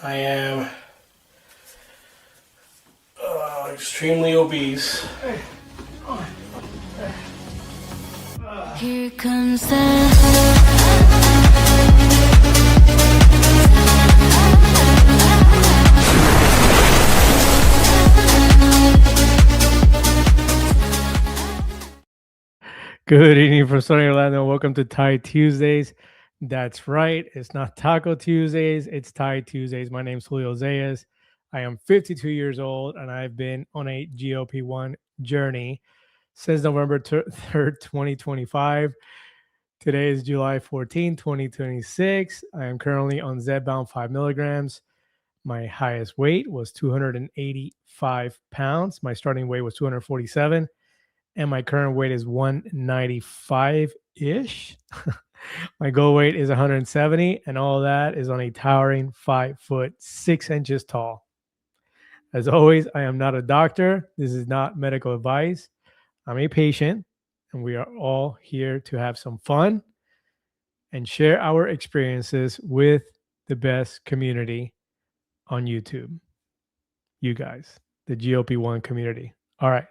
I am extremely obese. Here comes the Good evening from sunny Orlando. Welcome to Thai Tuesdays. That's right. It's not Taco Tuesdays. It's Thai Tuesdays. My name's Julio Zayas. I am 52 years old and I've been on a GLP-1 journey since November 3rd, 2025. Today is July 14, 2026. I am currently on Zepbound 5 milligrams. My highest weight was 285 pounds. My starting weight was 247 and my current weight is 195 ish. My goal weight is 170, and all that is on a towering 5'6" tall. As always, I am not a doctor. This is not medical advice. I'm a patient, and we are all here to have some fun and share our experiences with the best community on YouTube. You guys, the GLP-1 community. All right.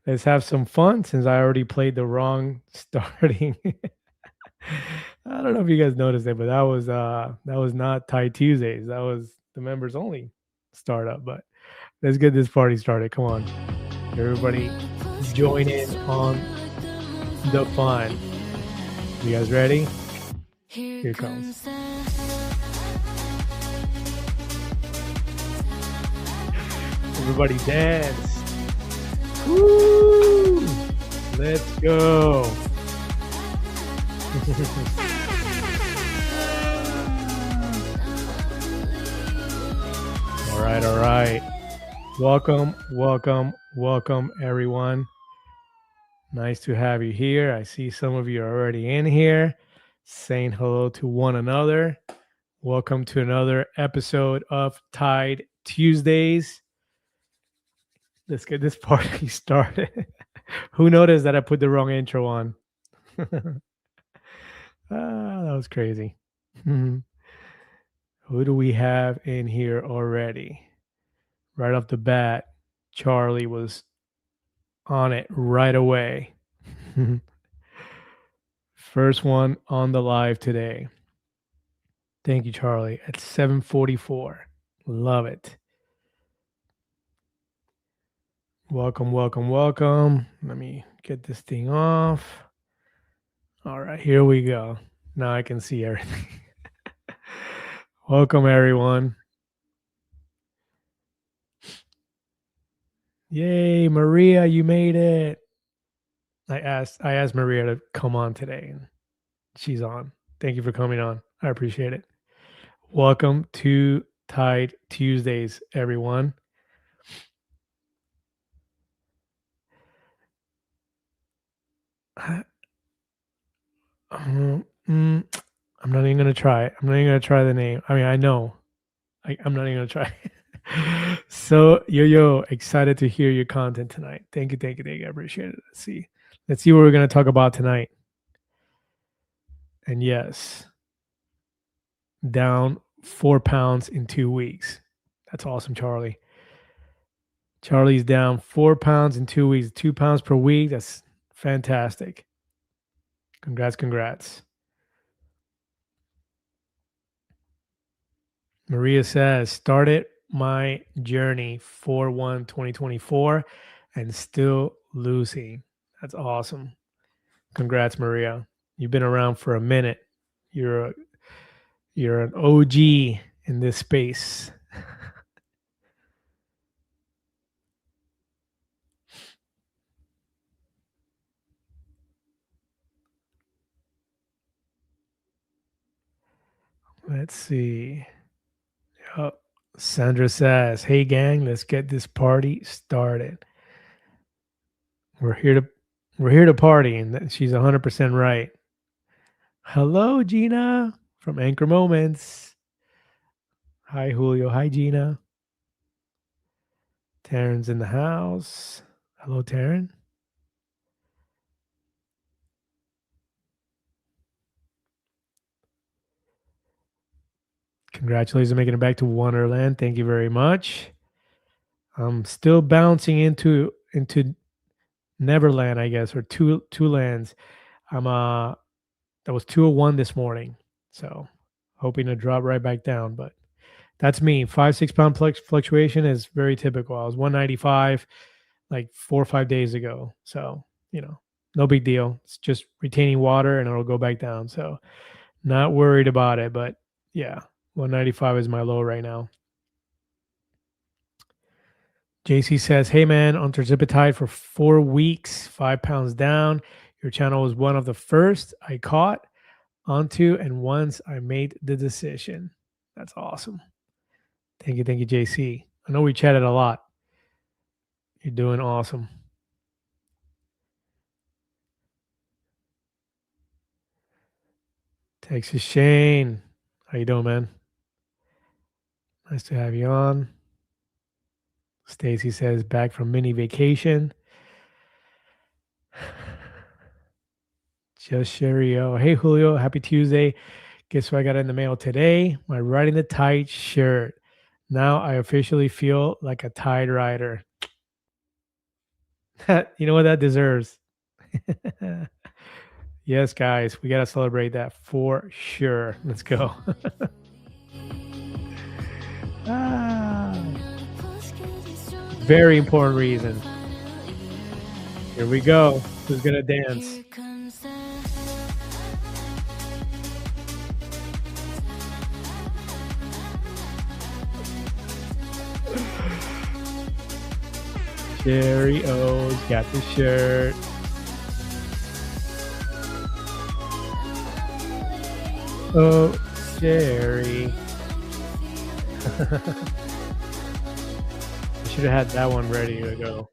Let's have some fun since I already played the wrong starting. I don't know if you guys noticed it, but that was not Thai Tuesdays. That was the members only startup. But let's get this party started. Come on. Everybody join in on the fun. You guys ready? Here it comes. Everybody dance. Woo! Let's go. All right. Welcome, everyone. Nice to have you here. I see some of you are already in here saying hello to one another. Welcome to another episode of Tide Tuesdays. Let's get this party started. Who noticed that I put the wrong intro on? That was crazy. Who do we have in here already? Right off the bat, Charlie was on it right away. First one on the live today. Thank you, Charlie. At 7:44. Love it. Welcome. Let me get this thing off. All right, here we go. Now I can see everything. Welcome, everyone. Yay, Maria, you made it. I asked Maria to come on today, and she's on. Thank you for coming on. I appreciate it. Welcome to Tide Tuesdays, everyone. I'm not even gonna try. I'm not even gonna try the name. I mean, I know. I'm not even gonna try. So, yo, excited to hear your content tonight. Thank you. I appreciate it. Let's see what we're gonna talk about tonight. And yes, down 4 pounds in 2 weeks. That's awesome, Charlie. Charlie's down 4 pounds in 2 weeks, 2 pounds per week. That's fantastic. Congrats. Maria says, started my journey 4/1/2024 and still losing. That's awesome. Congrats, Maria. You've been around for a minute. You're an OG in this space. Let's see. Yep. Sandra says, "Hey gang, let's get this party started." We're here to party, and she's 100% right. Hello, Gina from Anchor Moments. Hi, Julio. Hi, Gina. Taryn's in the house. Hello, Taryn. Congratulations on making it back to Wonderland. Thank you very much. I'm still bouncing into Neverland, I guess, or two lands. I'm that was 201 this morning. So hoping to drop right back down, but that's me. 5-6 pound fluctuation is very typical. I was 195 like 4 or 5 days ago. So, no big deal. It's just retaining water and it'll go back down. So, not worried about it. But yeah, 195 is my low right now. JC says, "Hey man, on terzipatide for 4 weeks, 5 pounds down. Your channel was one of the first I caught onto, and once I made the decision." That's awesome. Thank you, JC. I know we chatted a lot. You're doing awesome. Texas Shane, how you doing, man? Nice to have you on. Stacy says, back from mini vacation. Just Sherry, oh, hey Julio, happy Tuesday. Guess what I got in the mail today? My Riding the Tide shirt. Now I officially feel like a Tide rider. You know what that deserves? Yes, guys, we got to celebrate that for sure. Let's go. Very important reason. Here we go. Who's going to dance? Sherry O's got the shirt. Oh, Sherry. I should have had that one ready to go.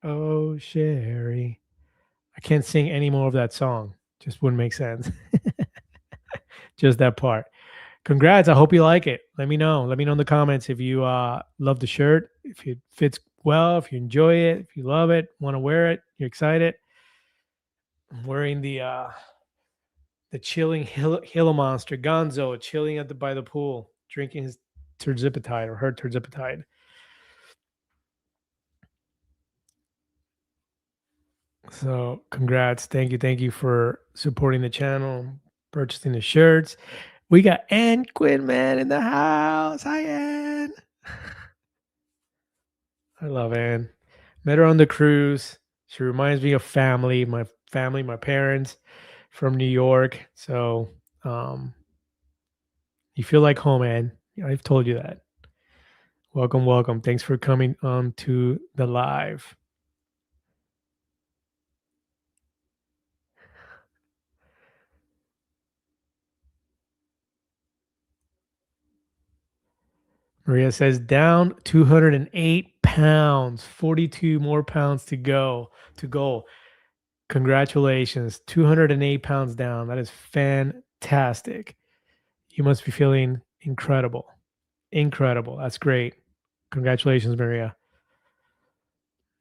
Oh, Sherry. I can't sing any more of that song. Just wouldn't make sense. Just that part. Congrats. I hope you like it. Let me know. Let me know in the comments if you love the shirt, if it fits well, if you enjoy it, if you love it, want to wear it, you're excited. I'm wearing the chilling Gila monster, Gonzo, chilling by the pool, drinking his terzipatide or her terzipatide. So congrats. Thank you for supporting the channel, purchasing the shirts. We got Ann Quinman in the house. Hi, Ann. I love Ann. Met her on the cruise. She reminds me of family, my parents from New York. So you feel like home, Ann. I've told you that. Welcome. Thanks for coming on to the live. Maria says down 208 pounds, 42 more pounds to go. Congratulations, 208 pounds down. That is fantastic. You must be feeling incredible. Incredible. That's great. Congratulations, Maria.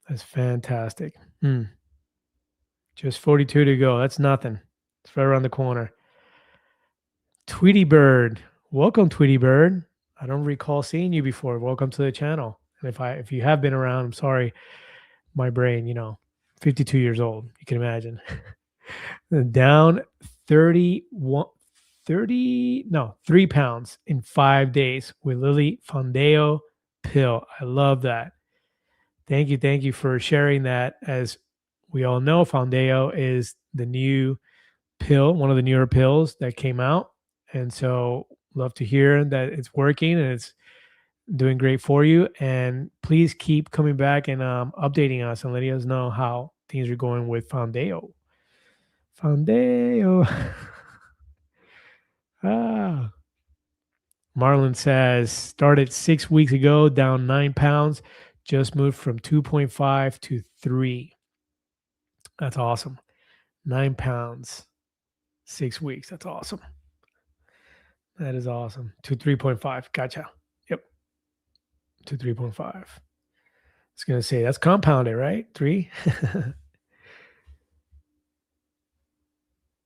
That's fantastic. Just 42 to go. That's nothing. It's right around the corner. Tweety Bird. Welcome, Tweety Bird. I don't recall seeing you before. Welcome to the channel. And if you have been around, I'm sorry. My brain, 52 years old. You can imagine. Down 3 pounds in 5 days with Lily Fondeo pill. I love that. Thank you for sharing that. As we all know, Fondeo is the new pill, one of the newer pills that came out. And so love to hear that it's working and it's doing great for you. And please keep coming back and updating us and letting us know how things are going with Fondeo. Marlon says, started 6 weeks ago, down 9 pounds, just moved from 2.5 to 3. That's awesome. 9 pounds, 6 weeks. That's awesome. That is awesome. To 3.5. Gotcha. Yep. To 3.5. I was going to say, that's compounded, right? 3.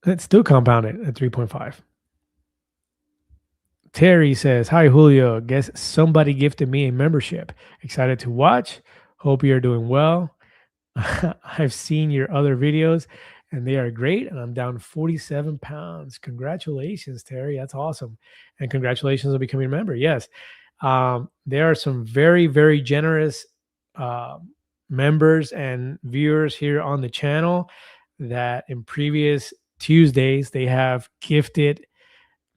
It's still compounded at 3.5. Terry says, "Hi Julio. Guess somebody gifted me a membership. Excited to watch. Hope you're doing well. I've seen your other videos and they are great. And I'm down 47 pounds. Congratulations, Terry. That's awesome. And congratulations on becoming a member. Yes. There are some very, very generous uh, members and viewers here on the channel that in previous Tuesdays they have gifted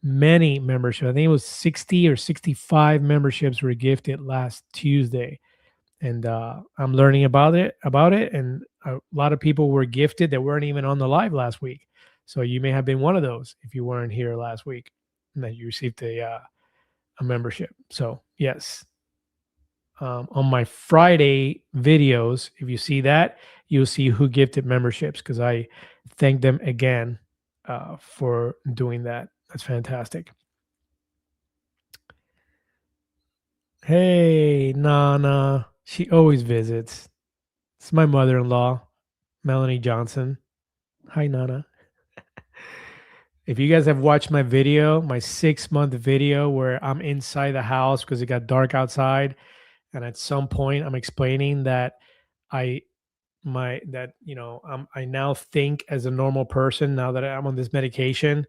many memberships. I think it was 60 or 65 memberships were gifted last Tuesday, and I'm learning about it. And a lot of people were gifted that weren't even on the live last week. So you may have been one of those if you weren't here last week and that you received a membership. So yes, on my Friday videos, if you see that, you'll see who gifted memberships because I thank them again for doing that. That's fantastic. Hey, Nana. She always visits. It's my mother in law, Melanie Johnson. Hi, Nana. If you guys have watched my video, my 6-month video where I'm inside the house because it got dark outside, and at some point I'm explaining that I I now think as a normal person now that I'm on this medication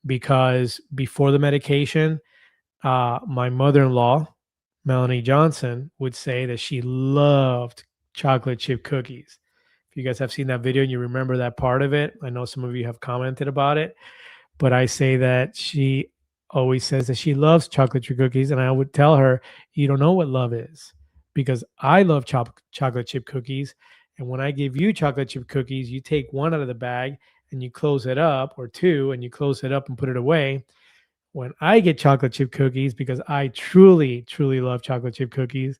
because before the medication, my mother-in-law, Melanie Johnson, would say that she loved chocolate chip cookies. If you guys have seen that video and you remember that part of it, I know some of you have commented about it, but I say that she always says that she loves chocolate chip cookies. And I would tell her, you don't know what love is because I love chocolate chip cookies. And when I give you chocolate chip cookies, you take one out of the bag and you close it up, or two, and you close it up and put it away. When I get chocolate chip cookies, because I truly, truly love chocolate chip cookies,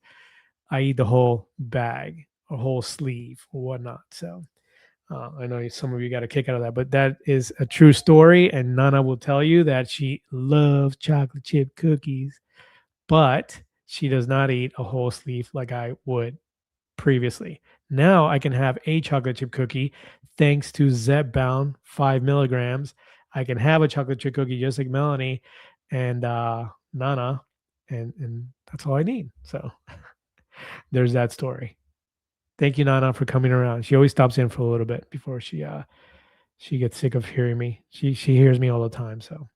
I eat the whole bag, a whole sleeve, or whatnot. So I know some of you got a kick out of that, but that is a true story. And Nana will tell you that she loves chocolate chip cookies, but she does not eat a whole sleeve like I would previously. Now I can have a chocolate chip cookie thanks to Zepbound 5 milligrams. I can have a chocolate chip cookie just like Melanie and Nana, and that's all I need. So there's that story. Thank you, Nana, for coming around. She always stops in for a little bit before she gets sick of hearing me. She hears me all the time. So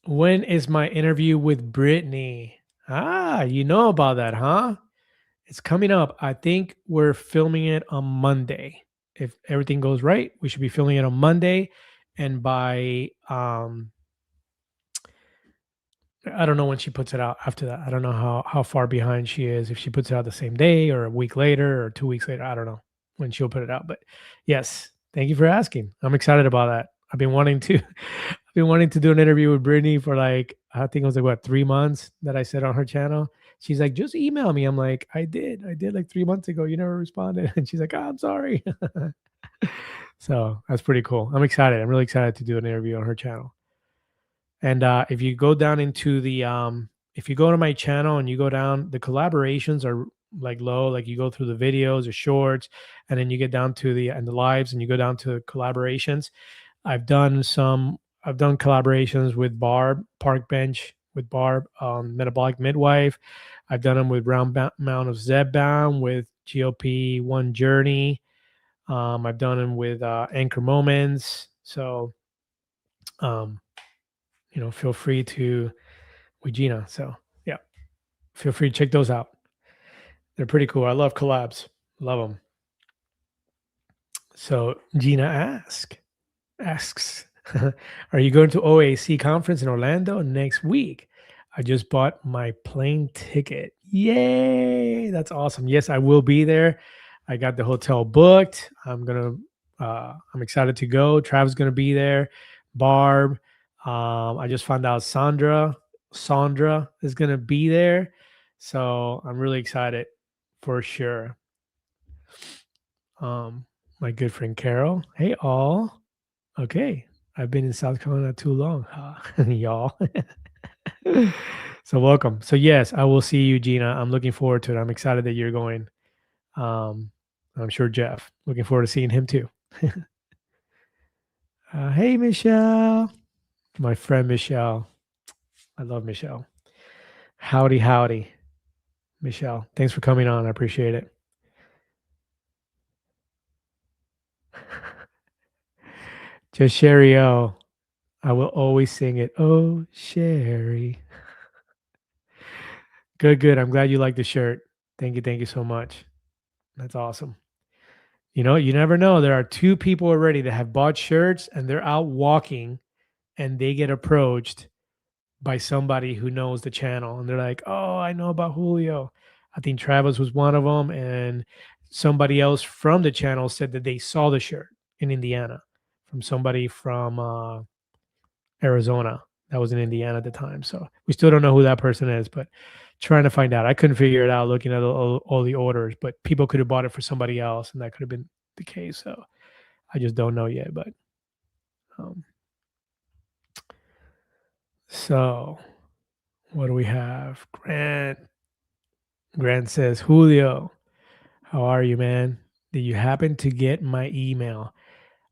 when is my interview with Brittany? Ah, you know about that, huh? It's coming up. I think we're filming it on Monday. If everything goes right, we should be filming it on Monday. And by I don't know when she puts it out after that. I don't know how far behind she is. If she puts it out the same day or a week later or 2 weeks later, I don't know when she'll put it out. But yes, thank you for asking. I'm excited about that. I've been wanting to I've been wanting to do an interview with Brittany for like I think it was like what 3 months that I said on her channel. She's like, just email me. I'm like, I did like 3 months ago. You never responded. And she's like, oh, I'm sorry. So that's pretty cool. I'm excited. I'm really excited to do an interview on her channel. And if you go down into the if you go to my channel and you go down, the collaborations are like low, like you go through the videos or shorts, and then you get down to the lives and you go down to collaborations. I've done collaborations with Barb, Park Bench with Barb, Metabolic Midwife. I've done them with Round Amount of Zebbound, with GLP-1 Journey. I've done them with Anchor Moments. So um, feel free to with Gina. So yeah, feel free to check those out. They're pretty cool. I love collabs. Love them. So Gina asks, are you going to OAC conference in Orlando next week? I just bought my plane ticket. Yay! That's awesome. Yes, I will be there. I got the hotel booked. I'm excited to go. Trav's gonna be there. Barb. I just found out Sandra is gonna be there. So I'm really excited for sure. My good friend Carol. Hey all. Okay. I've been in South Carolina too long, y'all. So welcome. So yes, I will see you, Gina. I'm looking forward to it. I'm excited that you're going. Um, I'm sure Jeff. Looking forward to seeing him too. Hey, Michelle. My friend Michelle. I love Michelle. Howdy, howdy, Michelle. Thanks for coming on. I appreciate it. Just Sherry O. I will always sing it. Oh, Sherry. Good, good. I'm glad you like the shirt. Thank you. Thank you so much. That's awesome. You know, you never know. There are two people already that have bought shirts and they're out walking and they get approached by somebody who knows the channel and they're like, "Oh, I know about Julio." I think Travis was one of them, and somebody else from the channel said that they saw the shirt in Indiana from somebody from Arizona that was in Indiana at the time. So we still don't know who that person is, but trying to find out. I couldn't figure it out looking at all the orders, but people could have bought it for somebody else, and that could have been the case. So I just don't know yet. But um, so what do we have? Grant says, Julio, how are you, man? Did you happen to get my email?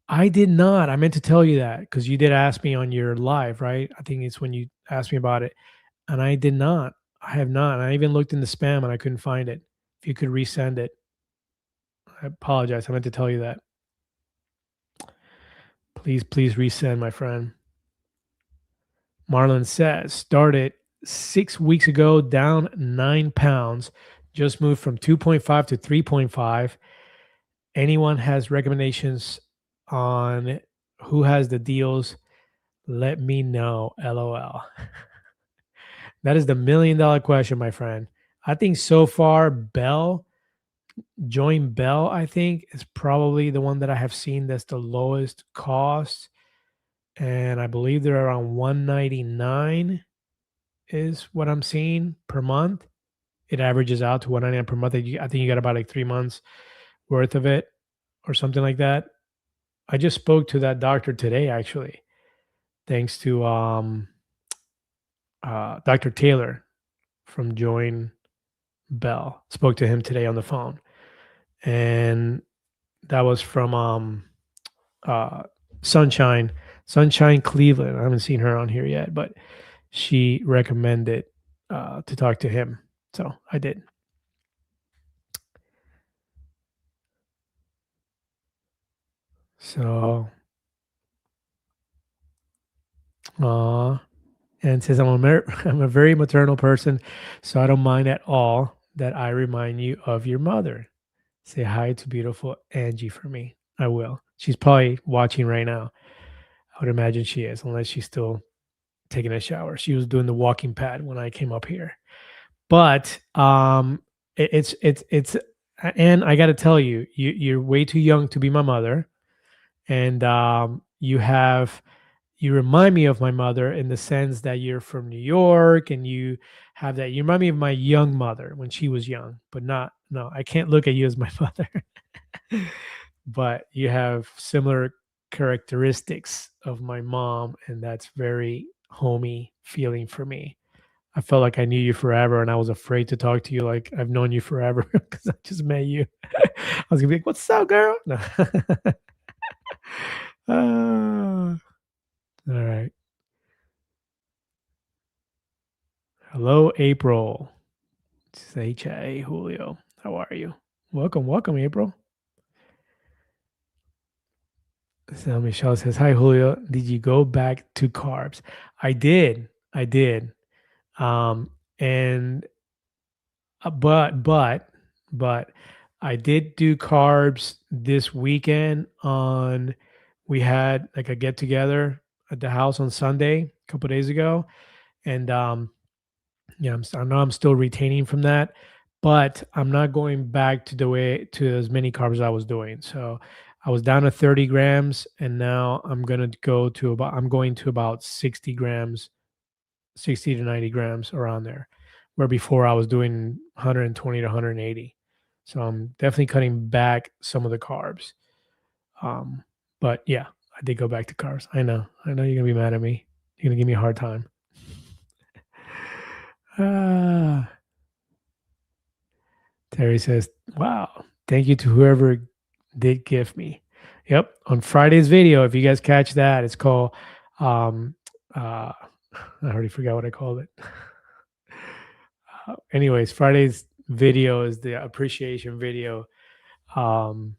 I did not. I meant to tell you that because you did ask me on your live, right? I think it's when you asked me about it. And I did not. I have not. I even looked in the spam and I couldn't find it. If you could resend it, I apologize. I meant to tell you that. Please, please resend, my friend. Marlon says, started 6 weeks ago, down 9 pounds, just moved from 2.5 to 3.5. Anyone has recommendations on who has the deals? Let me know. LOL. That is the $1,000,000 question, my friend. I think so far, Join Bell, I think, is probably the one that I have seen that's the lowest cost. And I believe they're around 199 is what I'm seeing per month. It averages out to 199 per month. I think you got about like 3 months worth of it or something like that. I just spoke to that doctor today, actually, thanks to Dr. Taylor from Join Bell. Spoke to him today on the phone, and that was from uh, Sunshine, Sunshine Cleveland. I haven't seen her on here yet, but she recommended to talk to him, so I did. So, and says I'm a very maternal person, so I don't mind at all that I remind you of your mother. Say hi to beautiful Angie for me. I will. She's probably watching right now. I would imagine she is, unless she's still taking a shower. She was doing the walking pad when I came up here. But it's and I got to tell you, you're way too young to be my mother, and you remind me of my mother in the sense that you're from New York and you have that. You remind me of my young mother when she was young, but not no. I can't look at you as my mother, but you have similar characteristics of my mom, and that's very homey feeling for me. I felt like I knew you forever, and I was afraid to talk to you like I've known you forever because I just met you. I was gonna be like, "What's up, girl?" No. Ah, all right. Hello, April. Say hey, Julio. How are you? Welcome, welcome, April. So Michelle says, "Hi, Julio. Did you go back to carbs?" I did. I did. And but I did do carbs this weekend on we had like a get together at the house on Sunday a couple days ago. And yeah, I know I'm still retaining from that, but I'm not going back to the way to as many carbs as I was doing. So I was down to 30 grams and now I'm going to about 60 grams, 60 to 90 grams around there, where before I was doing 120 to 180. So I'm definitely cutting back some of the carbs. Um, but yeah, I did go back to carbs. I know. I know you're gonna be mad at me. You're gonna give me a hard time. Ah, Terry says, "Wow, thank you to whoever did gift me." Yep, on Friday's video, if you guys catch that, it's called um, I already forgot what I called it. Anyways, Friday's video is the appreciation video. Um,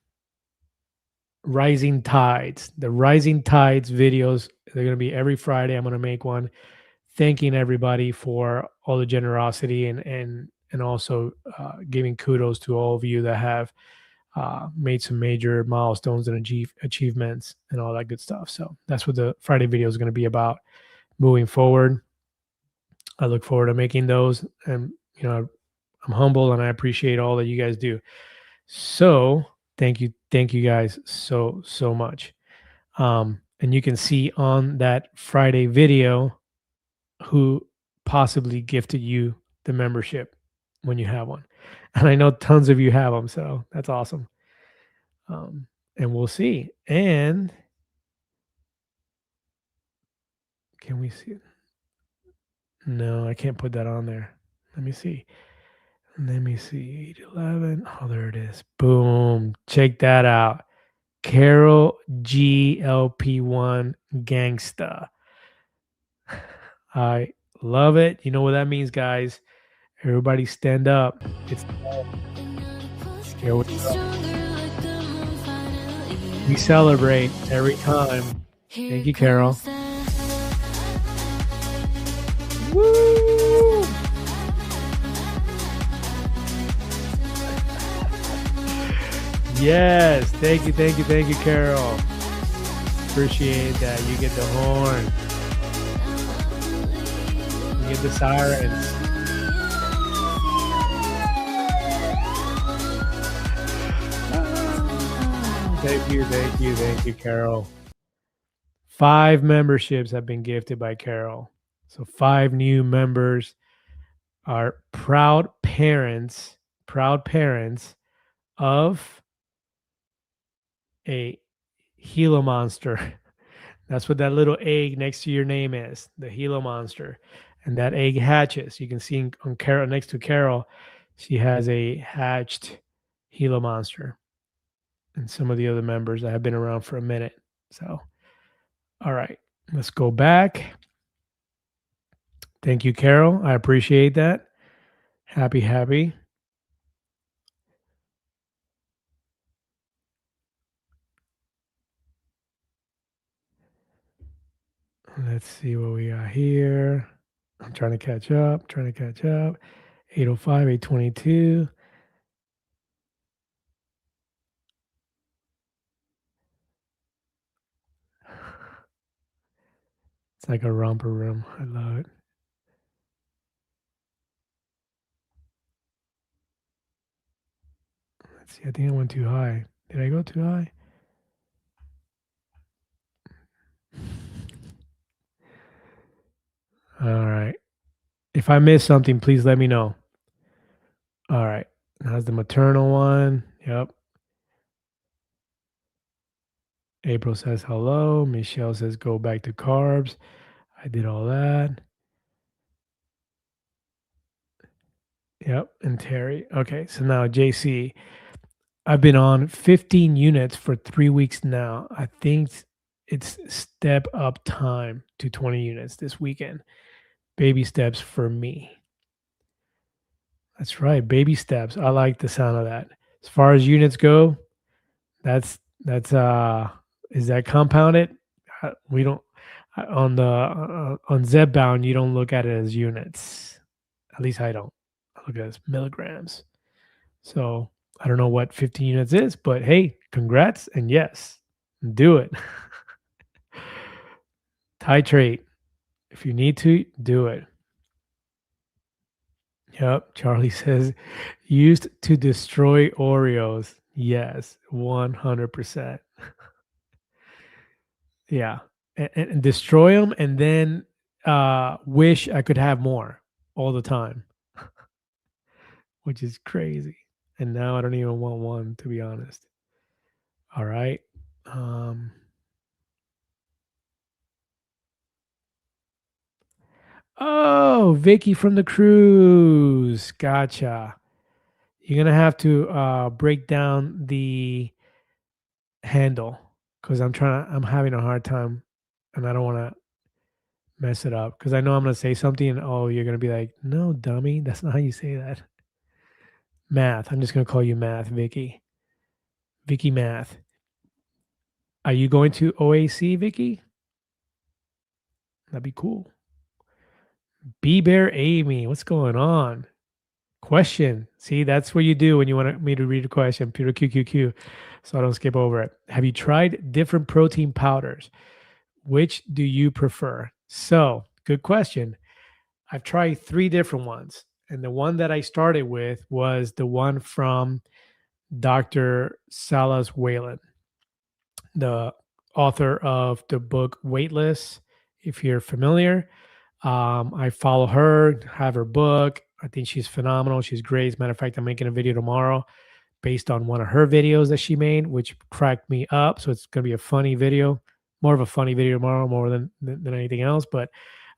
Rising Tides. The Rising Tides videos, they're going to be every Friday. I'm going to make one thanking everybody for all the generosity and also giving kudos to all of you that have made some major milestones and achievements and all that good stuff. So that's what the Friday video is going to be about moving forward. I look forward to making those, and I'm humble and I appreciate all that you guys do. So thank you guys so much. And you can see on that Friday video who possibly gifted you the membership when you have one. And I know tons of you have them, so that's awesome. And we'll see. And can we see it? No, I can't put that on there. Let me see. Let me see. 811. Oh, there it is. Boom. Check that out. Carol GLP-1 Gangsta. I love it. You know what that means, guys. Everybody stand up. It's here we go. We celebrate every time. Thank you, Carol. Woo! Yes, thank you, Carol. Appreciate that. You get the horn. You get the sirens. Thank you, Carol. 5 memberships have been gifted by Carol. So 5 new members are proud parents of a Gila monster. That's what that little egg next to your name is, the Gila monster. And that egg hatches. You can see on Carol, next to Carol, she has a hatched Gila monster. And some of the other members that have been around for a minute. So, all right, let's go back. Thank you, Carol. I appreciate that. Happy. Let's see what we got here. I'm trying to catch up. 805, 822. It's like a romper room. I love it. Let's see. I think I went too high. Did I go too high? All right. If I missed something, please let me know. All right. That's the maternal one. Yep. April says hello. Michelle says go back to carbs. I did all that. Yep. And Terry. Okay. So now, JC, I've been on 15 units for 3 weeks now. I think it's step up time to 20 units this weekend. Baby steps for me. That's right. Baby steps. I like the sound of that. As far as units go, that's is that compounded? We don't on the on Zebbound, you don't look at it as units. At least I don't. I look at it as milligrams. So I don't know what 15 units is, but hey, congrats and yes, do it. Titrate. If you need to, do it. Yep. Charlie says used to destroy Oreos. Yes, 100%. Yeah. And destroy them and then wish I could have more all the time, which is crazy. And now I don't even want one, to be honest. All right. Oh, Vicky from the cruise. Gotcha. You're gonna have to break down the handle because I'm having a hard time and I don't want to mess it up because I know I'm gonna say something and oh, you're gonna be like, no, dummy, that's not how you say that. Math. I'm just gonna call you Math, Vicky. Vicky Math. Are you going to OAC, Vicky? That'd be cool. B Bear Amy, what's going on? Question. See, that's what you do when you want me to read a question. Peter QQQ, so I don't skip over it. Have you tried different protein powders? Which do you prefer? So, good question. I've tried three different ones, and the one that I started with was the one from Dr. Salas Whalen, the author of the book Weightless. If you're familiar, I follow her, have her book. I think she's phenomenal. She's great. As a matter of fact, I'm making a video tomorrow based on one of her videos that she made, which cracked me up. So it's going to be a funny video, more of a funny video tomorrow, more than anything else. But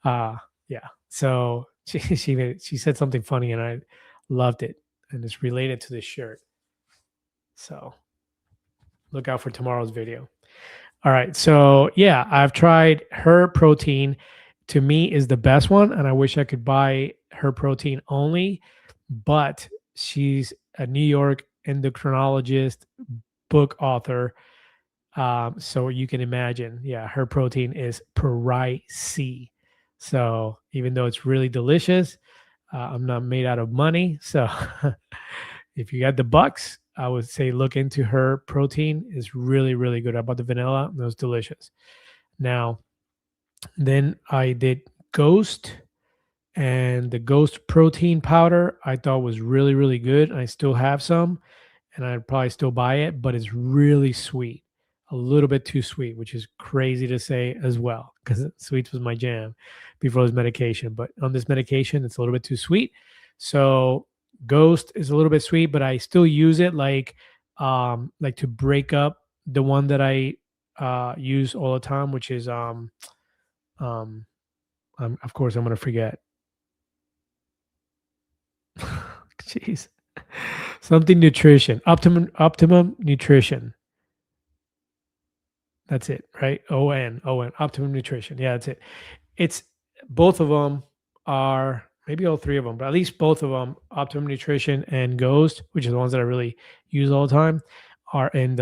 yeah, so she said something funny, and I loved it, and it's related to this shirt. So look out for tomorrow's video. All right. So yeah, I've tried her protein. To me, is the best one, and I wish I could buy her protein only. But she's a New York endocrinologist, book author. So you can imagine, yeah, her protein is pricey. So even though it's really delicious, I'm not made out of money. So if you got the bucks, I would say look into her protein. It's really, really good. I bought the vanilla, and it was delicious. Now, then I did Ghost, and the Ghost protein powder I thought was really, really good. I still have some, and I'd probably still buy it, but it's really sweet, a little bit too sweet, which is crazy to say as well, because sweets was my jam before this medication. But on this medication, it's a little bit too sweet. So Ghost is a little bit sweet, but I still use it like to break up the one that I use all the time, which is of course I'm gonna forget. Jeez. Something nutrition. Optimum nutrition. That's it, right? ON. Optimum nutrition. Yeah, that's it. It's both of them are maybe all three of them, but at least both of them, Optimum Nutrition and Ghost, which are the ones that I really use all the time, are in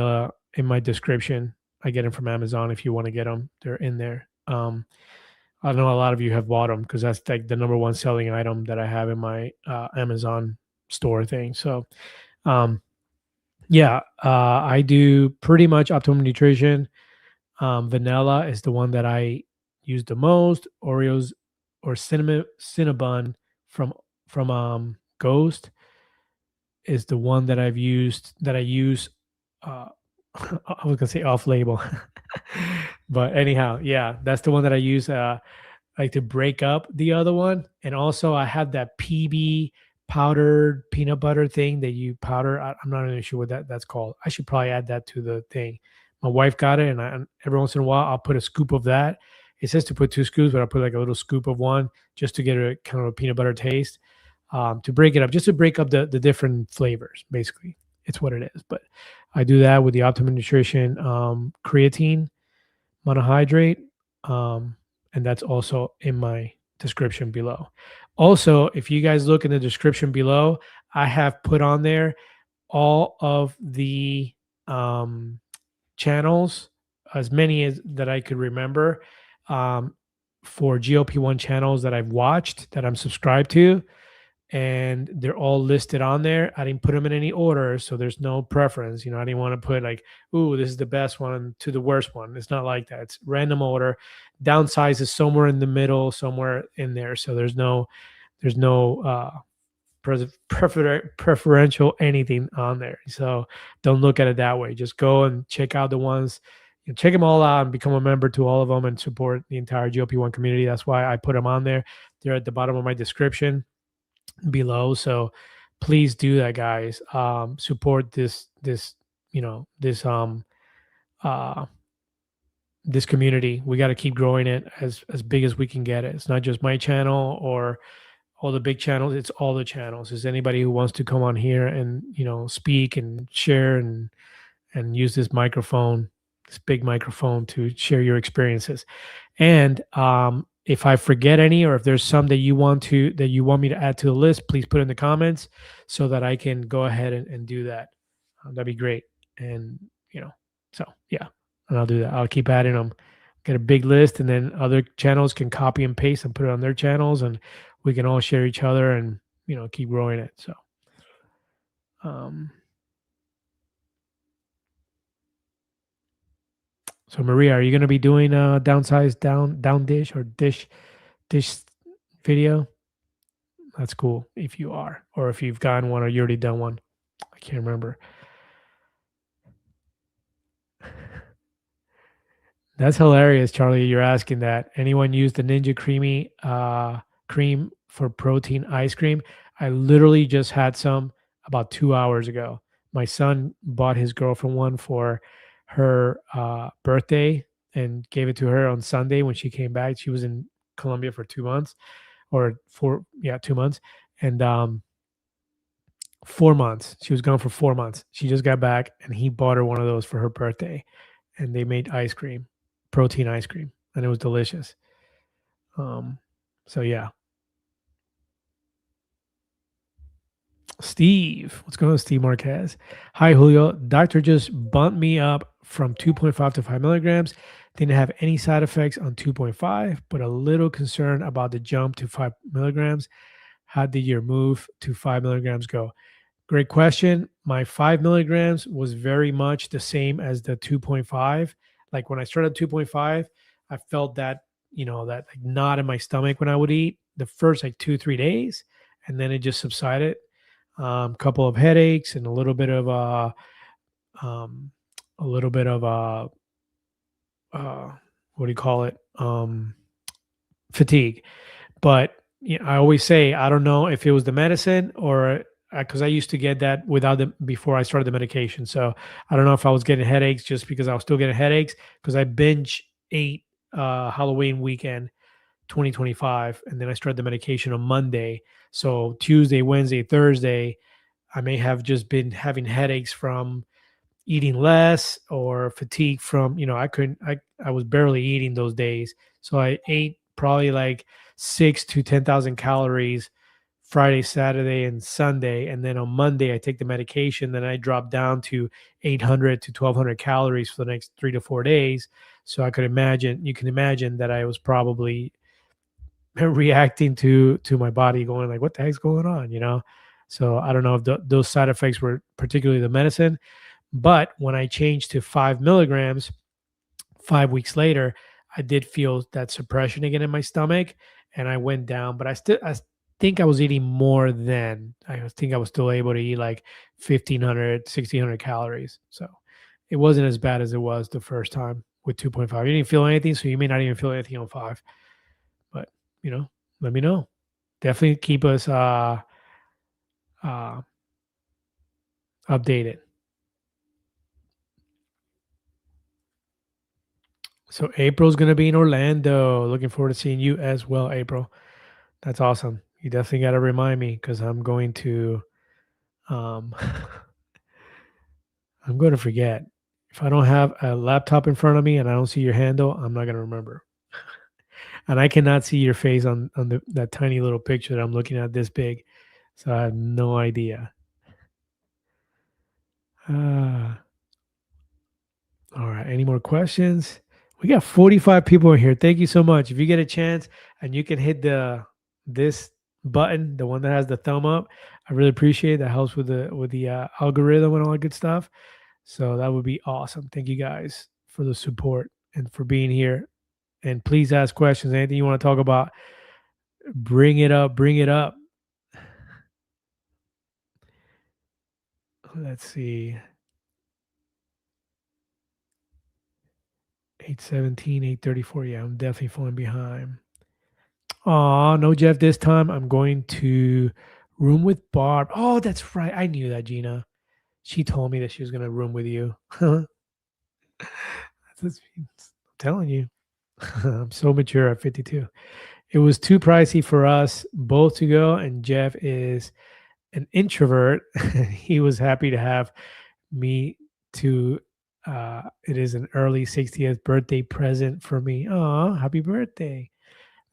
my description. I get them from Amazon. If you want to get them, they're in there. I know a lot of you have bought them because that's like the number one selling item that I have in my Amazon store thing. So, yeah, I do pretty much Optimum Nutrition. Vanilla is the one that I use the most. Oreos or Cinnabon from Ghost is the one that I've used that I use. I was gonna say off label, but anyhow, yeah, that's the one that I use. Like to break up the other one. And also I have that PB powdered peanut butter thing that you powder. I'm not even sure what that's called. I should probably add that to the thing. My wife got it, and every once in a while I'll put a scoop of that. It says to put 2 scoops, but I'll put like a little scoop of one just to get a kind of a peanut butter taste, to break it up, just to break up the different flavors. Basically, it's what it is. But I do that with the Optimum Nutrition creatine monohydrate. And that's also in my description below. Also, if you guys look in the description below, I have put on there all of the channels, as many as that I could remember, for GLP-1 channels that I've watched, that I'm subscribed to, and they're all listed on there. I didn't put them in any order, so there's no preference. You know, I didn't want to put like, "Ooh, this is the best one" to the worst one. It's not like that. It's random order. Downsize is somewhere in the middle, somewhere in there. So there's no preferential anything on there. So don't look at it that way. Just go and check out the ones. You know, check them all out and become a member to all of them and support the entire GLP-1 community. That's why I put them on there. They're at the bottom of my description below. So please do that, guys. Support this you know uh this community. We got to keep growing it as big as we can get it. It's not just my channel or all the big channels, it's all the channels. Is anybody who wants to come on here and speak and share and use this big microphone to share your experiences. And if I forget any, or if there's some that you want me to add to the list, please put in the comments so that I can go ahead and do that. That'd be great. And so yeah, and I'll do that. I'll keep adding them. Get a big list, and then other channels can copy and paste and put it on their channels, and we can all share each other and keep growing it. So, um, so Maria, are you going to be doing a downsize down dish or dish video? That's cool if you are, or if you've gotten one or you already done one. I can't remember. That's hilarious, Charlie. You're asking that. Anyone use the Ninja Creamy cream for protein ice cream? I literally just had some about 2 hours ago. My son bought his girlfriend one for her birthday and gave it to her on Sunday when she came back. She was in Colombia for 2 months or 2 months. And 4 months. She was gone for 4 months. She just got back and he bought her one of those for her birthday. And they made ice cream, protein ice cream, and it was delicious. So yeah. Steve, what's going on, Steve Marquez? Hi, Julio. Doctor just bumped me up from 2.5 to 5 milligrams. Didn't have any side effects on 2.5, but a little concerned about the jump to 5 milligrams. How did your move to 5 milligrams go? Great question. My 5 milligrams was very much the same as the 2.5. Like when I started 2.5, I felt that, that like knot in my stomach when I would eat the first like 2-3 days, and then it just subsided. Couple of headaches and a little bit of what do you call it? Fatigue. But I always say I don't know if it was the medicine or because I used to get that before I started the medication. So I don't know if I was getting headaches just because I was still getting headaches because I binge ate Halloween weekend 2025, and then I started the medication on Monday. So Tuesday, Wednesday, Thursday, I may have just been having headaches from eating less or fatigue from, I was barely eating those days. So I ate probably like 6 to 10,000 calories Friday, Saturday, and Sunday. And then on Monday, I take the medication. Then I drop down to 800 to 1,200 calories for the next 3 to 4 days. So you can imagine that I was probably reacting to my body going like, what the heck's going on? So I don't know if those side effects were particularly the medicine, but when I changed to 5 milligrams 5 weeks later, I did feel that suppression again in my stomach, and I went down. But I think I was eating more then. I think I was still able to eat like 1,500, 1,600 calories. So it wasn't as bad as it was the first time with 2.5. You didn't feel anything, so you may not even feel anything on 5. But let me know. Definitely keep us updated. So April's going to be in Orlando. Looking forward to seeing you as well, April. That's awesome. You definitely got to remind me because I'm going to I'm going to forget. If I don't have a laptop in front of me and I don't see your handle, I'm not going to remember. And I cannot see your face on that tiny little picture that I'm looking at this big. So I have no idea. All right. Any more questions? We got 45 people in here. Thank you so much. If you get a chance and you can hit this button, the one that has the thumb up, I really appreciate it. That helps with the algorithm and all that good stuff. So that would be awesome. Thank you guys for the support and for being here. And please ask questions. Anything you want to talk about, bring it up. Bring it up. Let's see. 8:17, 8:34. Yeah, I'm definitely falling behind. Oh, no, Jeff, this time I'm going to room with Barb. Oh, that's right. I knew that, Gina. She told me that she was going to room with you. I'm telling you. I'm so mature at 52. It was too pricey for us both to go, and Jeff is an introvert. He was happy to have me to it is an early 60th birthday present for me. Oh, happy birthday.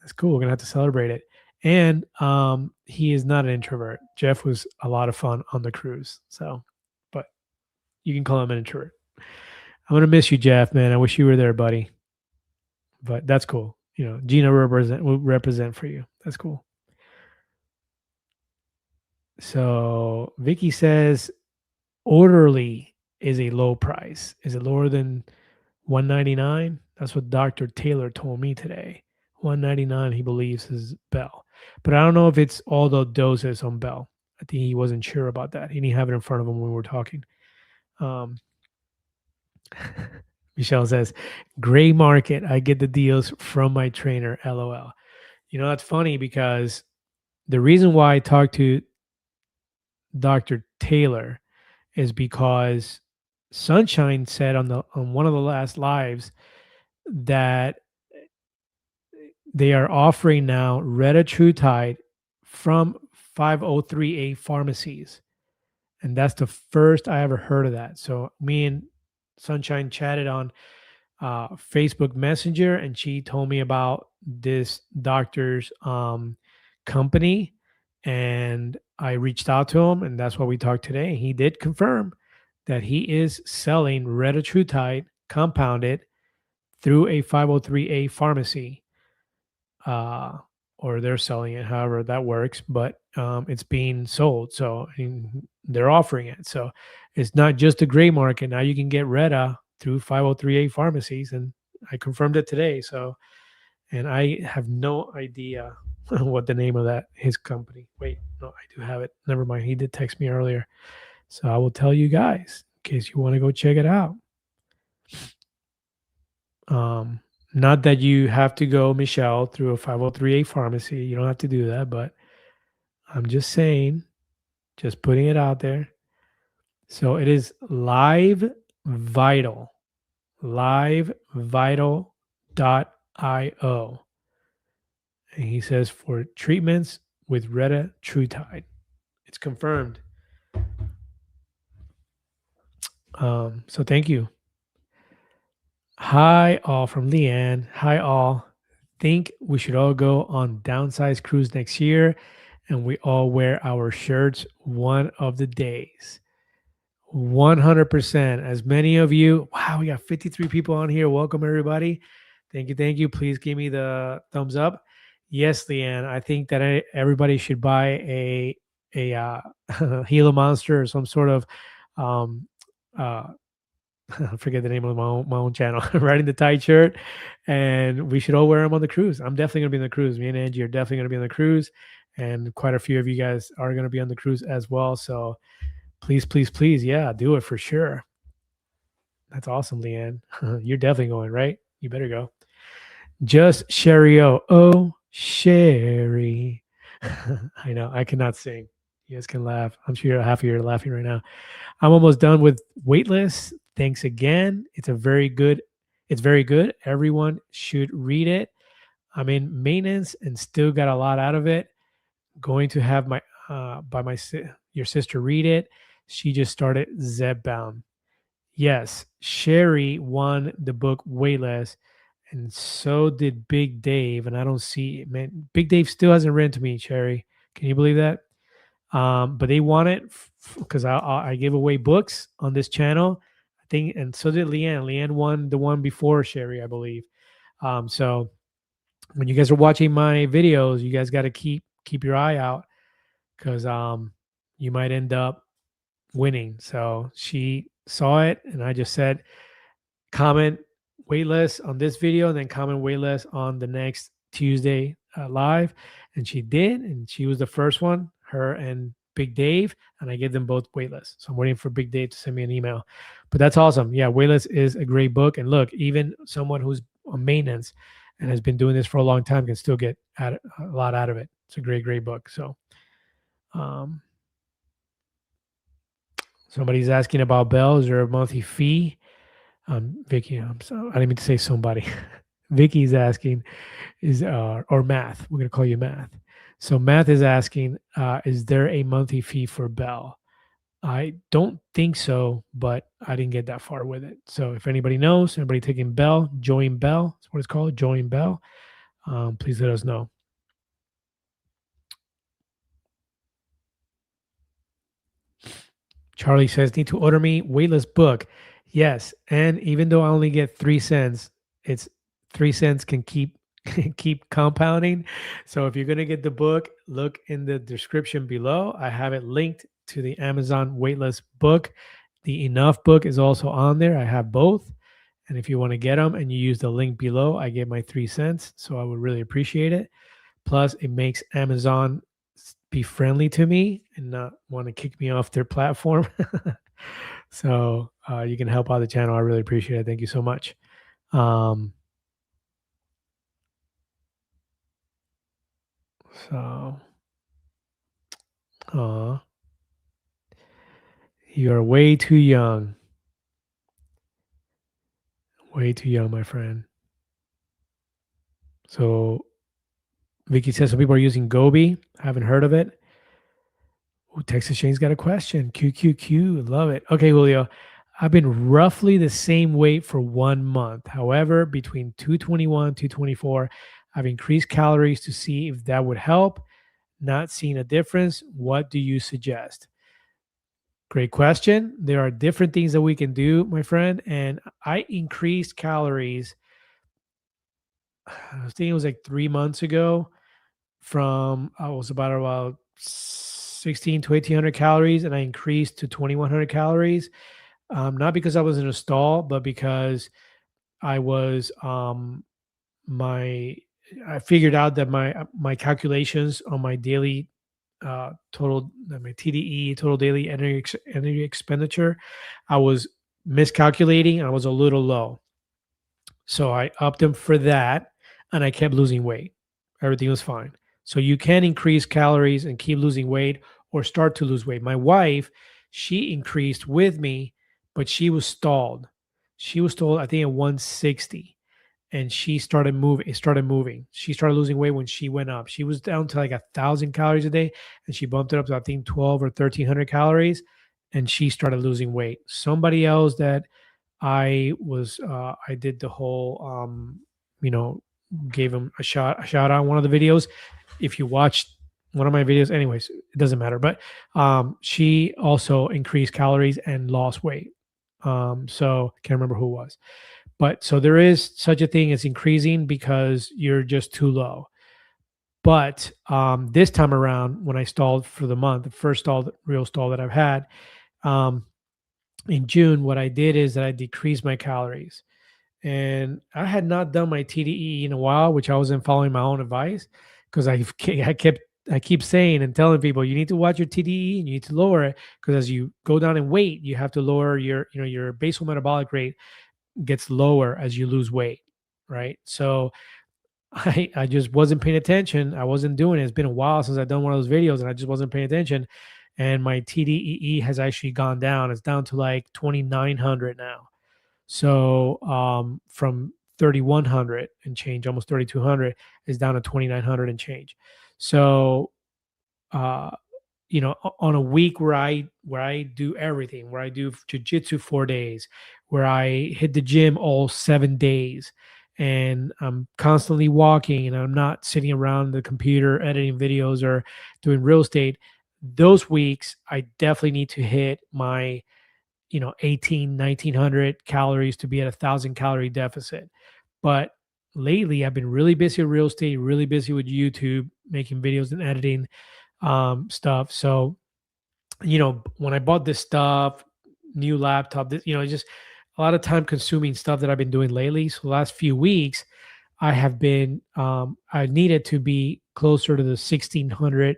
That's cool. We're gonna have to celebrate it. And he is not an introvert. Jeff was a lot of fun on the cruise. So, but you can call him an introvert. I'm gonna miss you, Jeff, man. I wish you were there, buddy. But that's cool. You know, Gina will represent for you. That's cool. So Vicky says orderly is a low price. Is it lower than 199? That's what Dr. Taylor told me today. 199 he believes is Bell. But I don't know if it's all the doses on Bell. I think he wasn't sure about that. He didn't have it in front of him when we were talking. Michelle says, gray market. I get the deals from my trainer. LOL. You know, that's funny because the reason why I talked to Dr. Taylor is because Sunshine said on one of the last lives that they are offering now retatrutide from 503A pharmacies. And that's the first I ever heard of that. So me and Sunshine chatted on Facebook Messenger, and she told me about this doctor's company, and I reached out to him, and that's why we talked today. He did confirm that he is selling retatrutide compounded through a 503A pharmacy, or they're selling it, however that works, but it's being sold. So they're offering it. So it's not just a gray market. Now you can get Reta through 503A pharmacies, and I confirmed it today. So, and I have no idea what the name of his company. Wait, no, I do have it. Never mind. He did text me earlier. So I will tell you guys in case you want to go check it out. Not that you have to go, Michelle, through a 503A pharmacy. You don't have to do that, but I'm just saying, just putting it out there. So it is Live Vital, livevital.io. And he says for treatments with retatrutide. It's confirmed. So thank you. Hi, all from Leanne. Hi, all. Think we should all go on Downsize Cruise next year, and we all wear our shirts one of the days. 100%. As many of you, wow, we got 53 people on here. Welcome, everybody. Thank you. Thank you. Please give me the thumbs up. Yes, Leanne, I think that everybody should buy a Gila Monster or some sort of I forget the name of my own channel, Riding the Tide shirt, and we should all wear them on the cruise. I'm definitely going to be on the cruise. Me and Angie are definitely going to be on the cruise, and quite a few of you guys are going to be on the cruise as well. So please, please, please, yeah, do it for sure. That's awesome, Leanne. You're definitely going, right? You better go. Just Sherry Oh, Sherry. I know, I cannot sing. You guys can laugh. I'm sure half of you are laughing right now. I'm almost done with Waitlist. Thanks again. It's very good. Everyone should read it. I'm in maintenance and still got a lot out of it. Going to have your sister read it. She just started Zebbound. Yes, Sherry won the book Waitlist, and so did Big Dave. And I don't see it, man. Big Dave still hasn't written to me, Sherry. Can you believe that? But they want it because I give away books on this channel, I think, and so did Leanne. Leanne won the one before Sherry, I believe. So when you guys are watching my videos, you guys got to keep your eye out because you might end up winning. So she saw it, and I just said, comment Waitlist on this video, and then comment Waitlist on the next Tuesday live, and she did, and she was the first one. Her and Big Dave, and I gave them both Waitlist. So I'm waiting for Big Dave to send me an email. But that's awesome. Yeah, Waitlist is a great book. And look, even someone who's on maintenance and has been doing this for a long time can still get a lot out of it. It's a great, great book. So somebody's asking about Bell. Is there a monthly fee? Vicky, I didn't mean to say somebody. Vicky's asking, or Math. We're going to call you Math. So Math is asking, is there a monthly fee for Bell? I don't think so, but I didn't get that far with it. So if anybody knows, anybody taking Bell, Join Bell, that's what it's called, Join Bell. please let us know. Charlie says, need to order me weightless book. Yes. And even though I only get 3 cents, it's 3 cents can keep keep compounding. So if you're gonna get the book, look in the description below. I have it linked to the Amazon weightless book. The Enough book is also on there. I have both. And if you want to get them and you use the link below, I get my 3 cents. So I would really appreciate it. Plus, it makes Amazon be friendly to me and not want to kick me off their platform. So you can help out the channel. I really appreciate it. Thank you so much. So, you're way too young. Way too young, my friend. So, Vicky says some people are using Gobi. I haven't heard of it. Ooh, Texas Shane's got a question. QQQ. Love it. Okay, Julio. I've been roughly the same weight for 1 month. However, between 221, 224, I've increased calories to see if that would help. Not seeing a difference. What do you suggest? Great question. There are different things that we can do, my friend. And I increased calories, I think it was like 3 months ago, from I was about 16 to 1800 calories, and I increased to 2100 calories. Not because I was in a stall, but because I was my I figured out that my calculations on my daily total my TDE, total daily energy expenditure, I was miscalculating. I was a little low, so I upped them for that, and I kept losing weight. Everything was fine. So you can increase calories and keep losing weight, or start to lose weight. My wife, she increased with me, but she was stalled. She was stalled, I think, at 160, and she started moving. It started moving. She started losing weight when she went up. She was down to like 1,000 calories a day, and she bumped it up to I think 12 or 1,300 calories, and she started losing weight. Somebody else that I did the whole you know gave him a shout out on one of the videos. If you watched one of my videos, anyways, it doesn't matter. But she also increased calories and lost weight. So can't remember who it was. But so there is such a thing as increasing because you're just too low. But this time around, when I stalled for the month, the first real stall that I've had, um, in June, what I did is that I decreased my calories. And I had not done my TDE in a while, which I wasn't following my own advice, because I keep saying and telling people you need to watch your TDE and you need to lower it, because as you go down in weight, you have to lower your basal metabolic rate gets lower as you lose weight, right? So I just wasn't paying attention. I wasn't doing it. It's been a while since I've done one of those videos, and I just wasn't paying attention. And my TDEE has actually gone down. It's down to like 2,900 now. So from 3,100 and change, almost 3,200, is down to 2,900 and change. So uh, on a week where I do everything, where I do jujitsu 4 days, where I hit the gym all 7 days, and I'm constantly walking, and I'm not sitting around the computer editing videos or doing real estate, those weeks I definitely need to hit my 1,900 calories to be at 1,000 calorie deficit. But lately I've been really busy with real estate, really busy with YouTube, making videos and editing stuff. So, when I bought this stuff, new laptop, just a lot of time consuming stuff that I've been doing lately. So the last few weeks, I have been, I needed to be closer to the 1,600,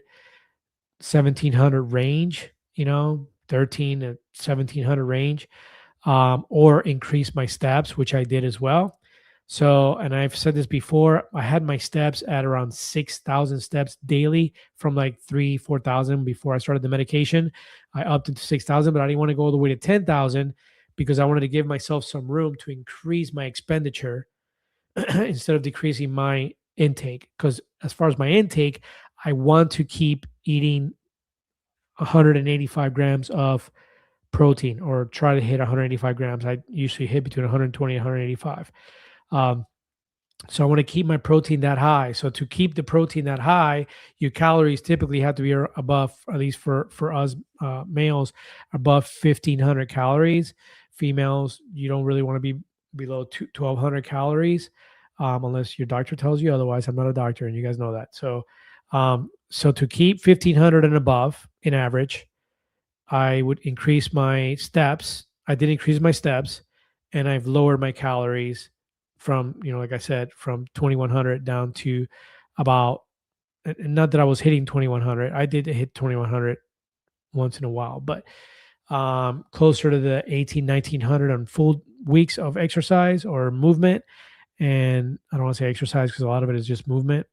1,700 range, 13 to 1,700 range, or increase my steps, which I did as well. So, and I've said this before, I had my steps at around 6,000 steps daily from like 4,000 before I started the medication. I upped it to 6,000, but I didn't want to go all the way to 10,000 because I wanted to give myself some room to increase my expenditure instead of decreasing my intake. Because as far as my intake, I want to keep eating 185 grams of protein, or try to hit 185 grams. I usually hit between 120 and 185. Um, So I want to keep my protein that high. So to keep the protein that high, your calories typically have to be above, at least for us males, above 1,500 calories. Females, you don't really want to be below 1,200 calories, unless your doctor tells you otherwise. I'm not a doctor, and you guys know that. So to keep 1,500 and above in average, I would increase my steps. I did increase my steps, and I've lowered my calories from, like I said, from 2,100 down to about, and not that I was hitting 2,100. I did hit 2,100 once in a while, but closer to the 18, 1,900 on full weeks of exercise or movement. And I don't want to say exercise because a lot of it is just movement.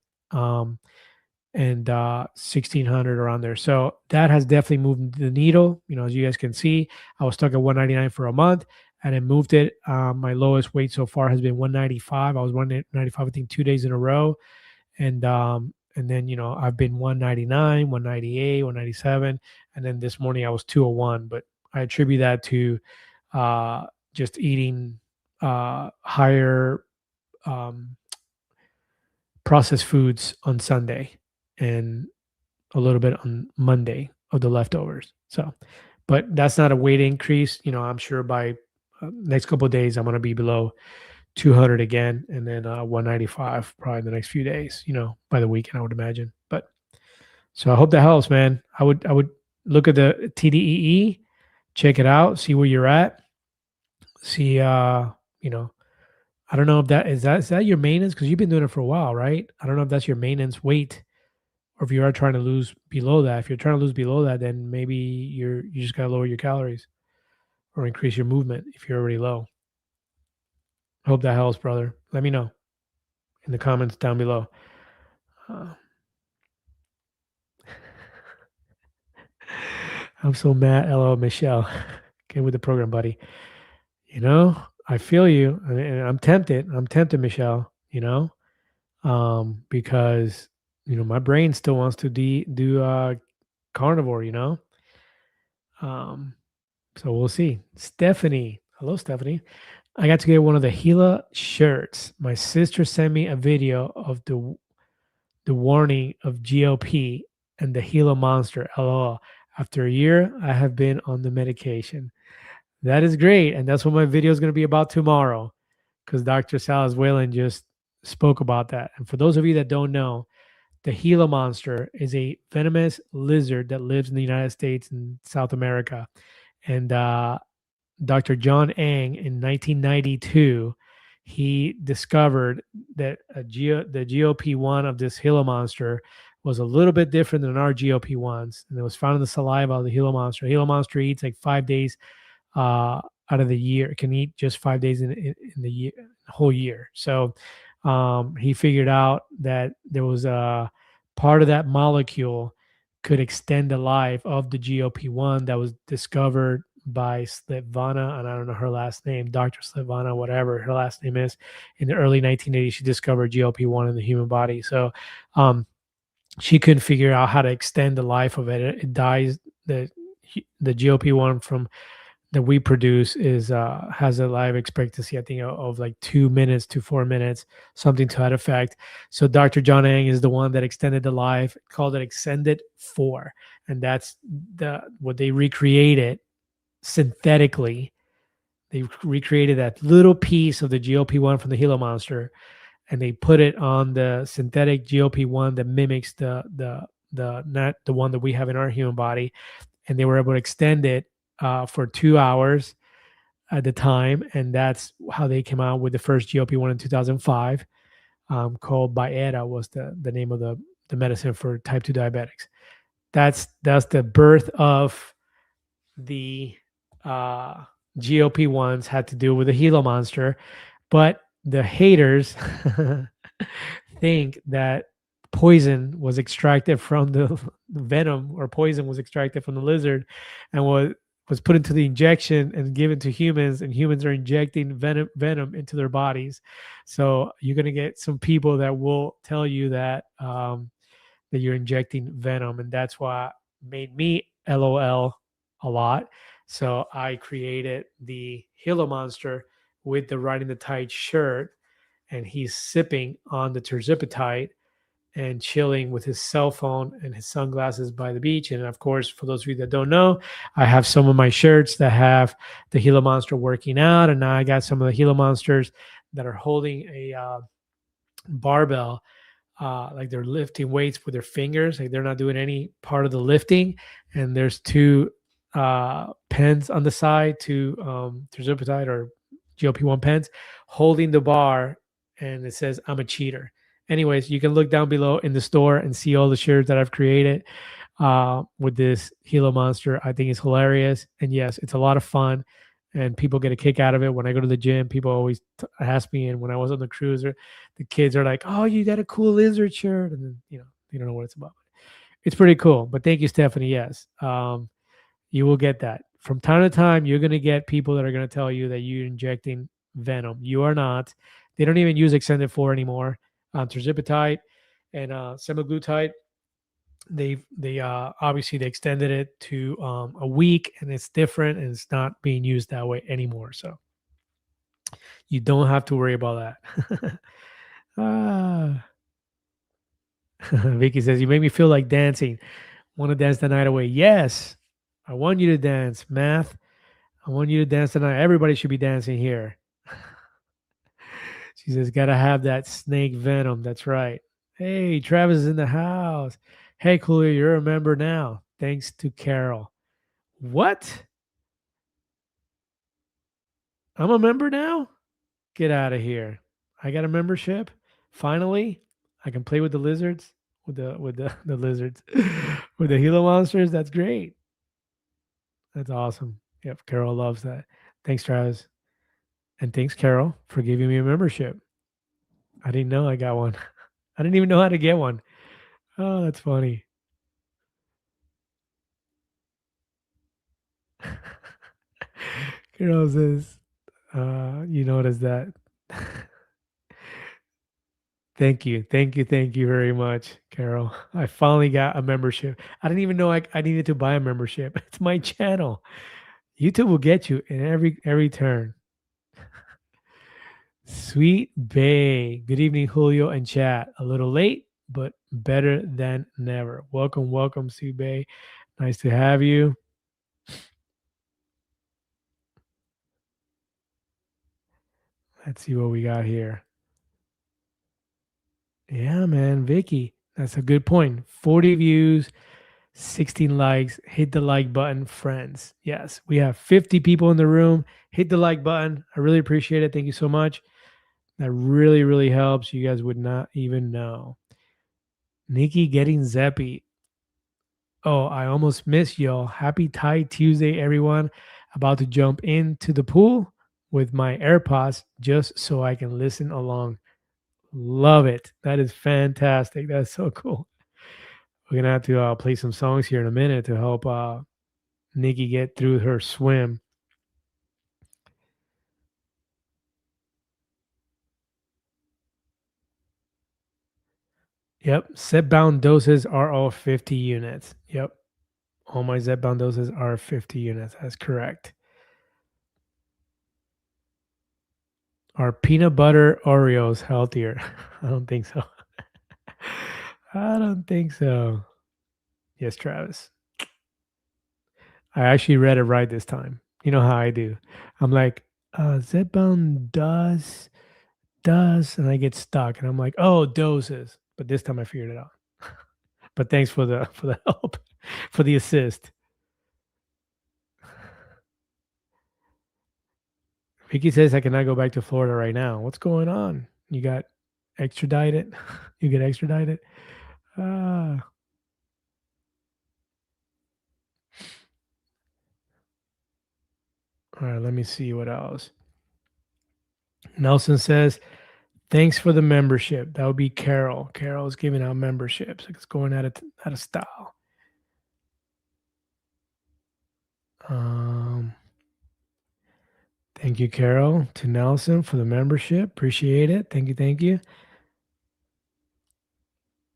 And 1,600 around there. So that has definitely moved the needle. As you guys can see, I was stuck at 199 for a month, and it moved it. My lowest weight so far has been 195. I was 195, I think, 2 days in a row, and then I've been 199, 198, 197, and then this morning I was 201. But I attribute that to just eating higher processed foods on Sunday and a little bit on Monday of the leftovers. So, but that's not a weight increase. I'm sure by next couple of days I'm going to be below 200 again, and then 195 probably in the next few days. By the weekend I would imagine. But so I hope that helps, man. I would look at the TDEE, check it out, see where you're at, see I don't know if that is that your maintenance, because you've been doing it for a while, right? I don't know if that's your maintenance weight, or if you are trying to lose below that. If you're trying to lose below that, then maybe you just gotta lower your calories or increase your movement if you're already low. Hope that helps, brother. Let me know in the comments down below. Uh, I'm so mad. LO Michelle. Get with the program, buddy. I feel you. And I'm tempted. I'm tempted, Michelle, because my brain still wants to do carnivore, um so we'll see. Stephanie, hello, Stephanie. I got to get one of the Gila shirts. My sister sent me a video of the warning of GLP and the Gila monster. LOL. After a year I have been on the medication. That is great, and that's what my video is going to be about tomorrow, because Dr. Salas Whalen just spoke about that. And for those of you that don't know, the Gila monster is a venomous lizard that lives in the United States and South America. And Dr. John Ang in 1992, he discovered that the GLP-1 of this Gila monster was a little bit different than our GLP-1s, and it was found in the saliva of the Gila monster. Gila monster eats like 5 days out of the year. It can eat just 5 days in the year, whole year. So he figured out that there was a part of that molecule could extend the life of the GLP-1 that was discovered by Sletvana, and I don't know her last name, Dr. Sletvana, whatever her last name is. In the early 1980s, she discovered GLP-1 in the human body. So she couldn't figure out how to extend the life of it. It dies. The GLP-1 from that we produce is has a life expectancy, I think, of like 2 minutes to 4 minutes, something to that effect. So Dr. John Ang is the one that extended the life, called it Extended 4, and that's what they recreated synthetically. They recreated that little piece of the GLP-1 from the Gila monster, and they put it on the synthetic GLP-1 that mimics the not the one that we have in our human body, and they were able to extend it for 2 hours at the time, and that's how they came out with the first GLP-1 in 2005, called Byetta was the name of the medicine for type 2 diabetics. That's the birth of the GLP-1s, had to do with the Gila monster, but the haters think that poison was extracted from the venom, or poison was extracted from the lizard and was put into the injection and given to humans, and humans are injecting venom into their bodies. So you're going to get some people that will tell you that that you're injecting venom, and that's why made me LOL a lot. So I created the Gila monster with the Riding the Tide shirt, and he's sipping on the terzipatite and chilling with his cell phone and his sunglasses by the beach. And of course, for those of you that don't know, I have some of my shirts that have the Gila Monster working out, and now I got some of the Gila Monsters that are holding a barbell, like they're lifting weights with their fingers, like they're not doing any part of the lifting. And there's two pens on the side, two terzipatide or GLP-1 pens holding the bar, and it says "I'm a cheater." Anyways, you can look down below in the store and see all the shirts that I've created with this Gila Monster. I think it's hilarious, and yes, it's a lot of fun, and people get a kick out of it. When I go to the gym, people always ask me, and when I was on the cruiser, the kids are like, "Oh, you got a cool lizard shirt," and then they don't know what it's about. It's pretty cool. But thank you, Stephanie. Yes, you will get that from time to time. You're going to get people that are going to tell you that you're injecting venom. You are not. They don't even use extended 4 anymore. Terzipatide and semaglutide, they obviously they extended it to a week, and it's different, and it's not being used that way anymore. So you don't have to worry about that. Vicky says, you make me feel like dancing. Want to dance the night away? Yes, I want you to dance. Math, I want you to dance tonight. Everybody should be dancing here. She says, gotta have that snake venom. That's right. Hey, Travis is in the house. Hey, Coolio, you're a member now. Thanks to Carol. What? I'm a member now? Get out of here. I got a membership. Finally, I can play with the lizards, the lizards, with the Gila monsters. That's great. That's awesome. Yep, Carol loves that. Thanks, Travis. And thanks, Carol, for giving me a membership. I didn't know I got one. I didn't even know how to get one. Oh, that's funny. Carol says, you notice that. Thank you. Thank you. Thank you very much, Carol. I finally got a membership. I didn't even know I needed to buy a membership. It's my channel. YouTube will get you in every turn. Sweet Bay. Good evening, Julio and chat. A little late, but better than never. Welcome, welcome, Sweet Bay. Nice to have you. Let's see what we got here. Yeah, man, Vicky. That's a good point. 40 views, 16 likes. Hit the like button, friends. Yes, we have 50 people in the room. Hit the like button. I really appreciate it. Thank you so much. That really, really helps. You guys would not even know. Nikki getting Zeppy. Oh, I almost missed y'all. Happy Thai Tuesday, everyone. About to jump into the pool with my AirPods just so I can listen along. Love it. That is fantastic. That's so cool. We're going to have to play some songs here in a minute to help Nikki get through her swim. Yep. Set bound doses are all 50 units. Yep. All my Zep bound doses are 50 units. That's correct. Are peanut butter Oreos healthier? I don't think so. I don't think so. Yes, Travis. I actually read it right this time. You know how I do. I'm like, Zepbound does, and I get stuck, and I'm like, oh, doses. But this time I figured it out. But thanks for the help, for the assist. Vicky says I cannot go back to Florida right now. What's going on? You got extradited? You get extradited? All right, let me see what else. Nelson says, thanks for the membership. That would be Carol. Carol's giving out memberships. It's going out of style. Thank you, Carol, to Nelson for the membership. Appreciate it. Thank you. Thank you.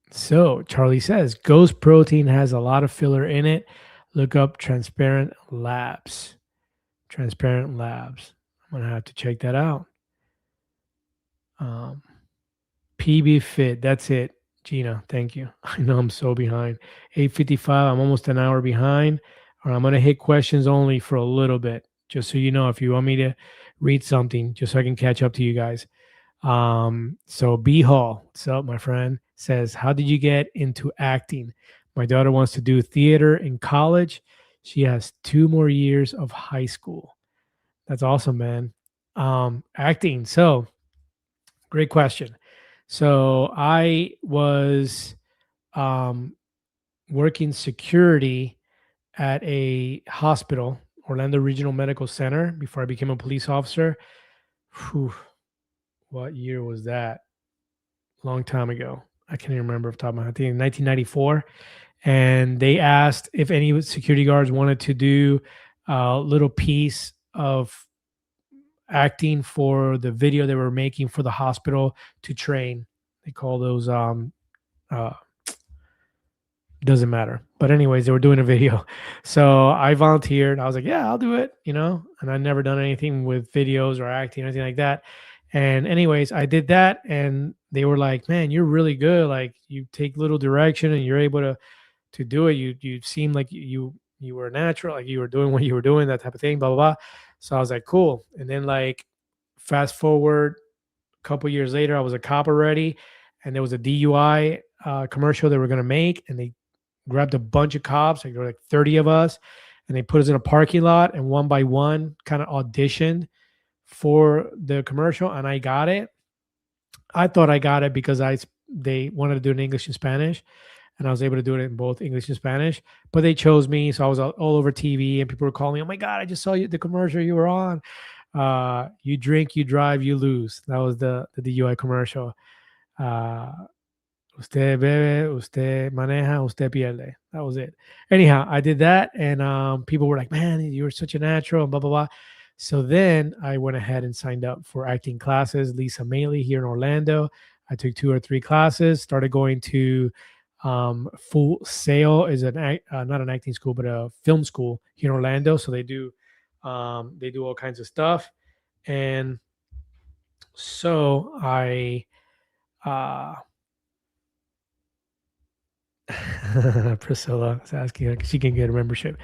So Charlie says, Ghost Protein has a lot of filler in it. Look up Transparent Labs. Transparent Labs. I'm going to have to check that out. Um, PB Fit. That's it. Gina, thank you. I know I'm so behind. 8:55. I'm almost an hour behind. Or I'm gonna hit questions only for a little bit, just so you know. If you want me to read something, just so I can catch up to you guys. So B Hall, what's up, my friend? Says, how did you get into acting? My daughter wants to do theater in college. She has 2 more years of high school. That's awesome, man. Acting. So great question. So I was um, working security at a hospital, Orlando Regional Medical Center, before I became a police officer. Whew, what year was that? Long time ago. I can't even remember off the top of my head. I think in 1994. And they asked if any security guards wanted to do a little piece of acting for the video they were making for the hospital to train. They call those uh doesn't matter. But anyways, they were doing a video. So I volunteered. I was like, yeah, I'll do it, and I never done anything with videos or acting or anything like that. And anyways, I did that and they were like, man, you're really good. Like you take little direction and you're able to do it. You seem like you were natural, like you were doing what you were doing, that type of thing, blah blah blah. So I was like, cool. And then like fast forward a couple years later, I was a cop already, and there was a DUI commercial they were gonna make, and they grabbed a bunch of cops, like there were like 30 of us, and they put us in a parking lot and one by one kind of auditioned for the commercial, and I got it. I thought I got it because they wanted to do it in English and Spanish, and I was able to do it in both English and Spanish. But they chose me, so I was all over TV, and people were calling me, "Oh my God, I just saw you the commercial you were on. You drink, you drive, you lose." That was the DUI commercial. Uh, Usted bebe, usted maneja, usted pierde. That was it. Anyhow, I did that, and people were like, "Man, you're such a natural," and blah blah blah. So then I went ahead and signed up for acting classes. Lisa Maley here in Orlando. I took 2 or 3 classes. Started going to Full Sail is not an acting school, but a film school here in Orlando. So they do all kinds of stuff, and so I. Uh, Priscilla is asking if she can get a membership.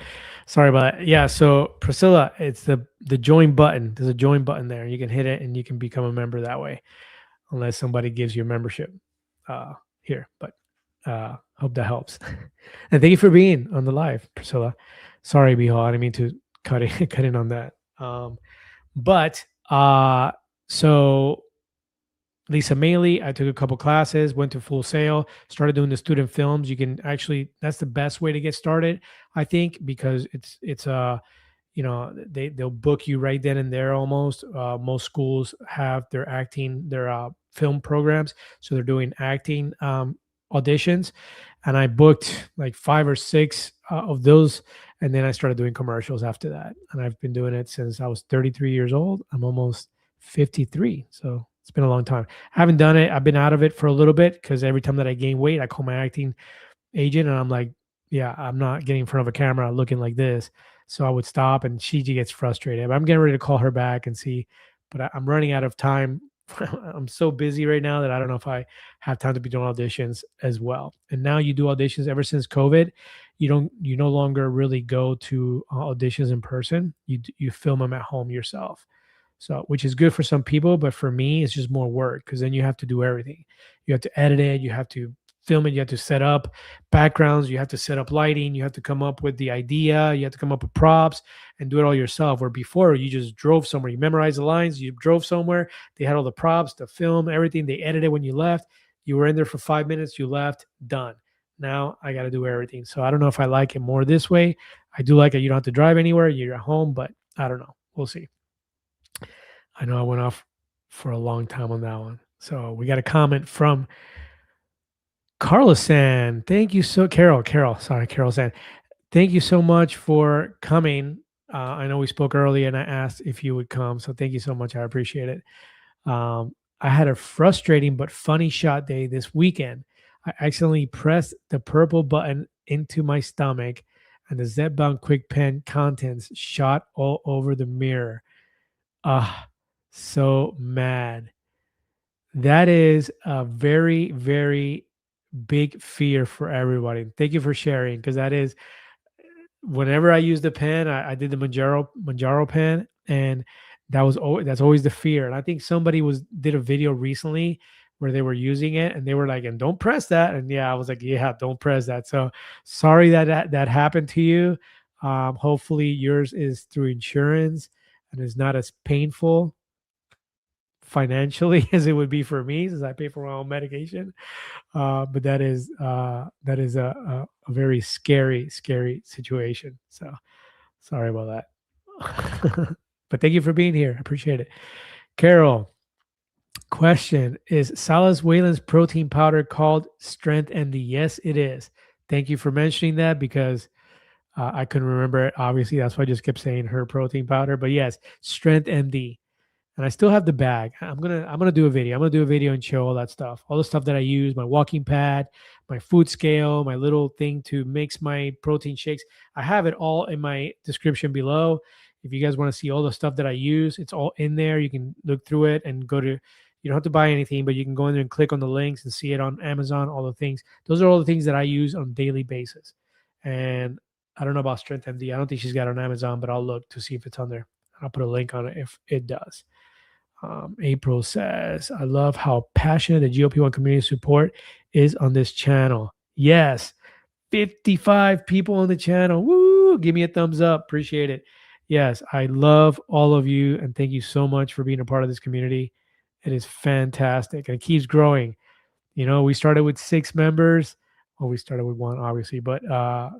Sorry about that. Yeah, so Priscilla, it's the join button. There's a join button there. You can hit it and you can become a member that way, unless somebody gives you a membership here. But hope that helps. And thank you for being on the live, Priscilla. Sorry, Bihal, I didn't mean to cut in on that. But so Lisa Maley, I took a couple classes, went to Full Sail, started doing the student films. You can actually, that's the best way to get started, I think, because they'll book you right then and there almost. Most schools have their film programs, so they're doing acting auditions, and I booked like 5 or 6 of those, and then I started doing commercials after that, and I've been doing it since I was 33 years old. I'm almost 53, so it's been a long time. I haven't done it. I've been out of it for a little bit because every time that I gain weight, I call my acting agent and I'm like, yeah, I'm not getting in front of a camera looking like this. So I would stop and she gets frustrated. But I'm getting ready to call her back and see, but I'm running out of time. I'm so busy right now that I don't know if I have time to be doing auditions as well. And now you do auditions ever since COVID. You no longer really go to auditions in person. You film them at home yourself. So, which is good for some people, but for me, it's just more work because then you have to do everything. You have to edit it, you have to film it, you have to set up backgrounds, you have to set up lighting, you have to come up with the idea, you have to come up with props and do it all yourself. Where before you just drove somewhere, you memorized the lines, you drove somewhere, they had all the props, the film, everything, they edited when you left. You were in there for 5 minutes, you left, done. Now I got to do everything. So I don't know if I like it more this way. I do like it. You don't have to drive anywhere, you're at home, but I don't know. We'll see. I know I went off for a long time on that one. So we got a comment from Carla San. Thank you Carol San. Thank you so much for coming. I know we spoke earlier and I asked if you would come. So thank you so much. I appreciate it. I had a frustrating but funny shot day this weekend. I accidentally pressed the purple button into my stomach and the Zedbound Quick Pen contents shot all over the mirror. Ah, so mad. That is a very, very big fear for everybody. Thank you for sharing, because that is, whenever I use the pen, I did the Manjaro pen, and that's always the fear. And I think somebody did a video recently where they were using it, and they were like, "And don't press that." And yeah, I was like, "Yeah, don't press that." So sorry that happened to you. Hopefully yours is through insurance and is not as painful financially as it would be for me, since I pay for my own medication. But that is a very scary, scary situation. So sorry about that. But thank you for being here. I appreciate it. Carol, question: is Salas Whalen's protein powder called Strength MD? Yes, it is. Thank you for mentioning that, because I couldn't remember it. Obviously, that's why I just kept saying her protein powder. But yes, Strength MD. And I still have the bag. I'm gonna do a video. I'm gonna do a video and show all the stuff that I use, my walking pad, my food scale, my little thing to mix my protein shakes. I have it all in my description below. If you guys want to see all the stuff that I use, it's all in there. You can look through it and go to. You don't have to buy anything, but you can go in there and click on the links and see it on Amazon. All the things. Those are all the things that I use on a daily basis. And I don't know about Strength MD. I don't think she's got it on Amazon, but I'll look to see if it's on there. I'll put a link on it if it does. April says, I love how passionate the GLP-1 community support is on this channel. Yes, 55 people on the channel. Woo! Give me a thumbs up. Appreciate it. Yes, I love all of you, and thank you so much for being a part of this community. It is fantastic, and it keeps growing. You know, we started with 6 members. Well, we started with 1, obviously, but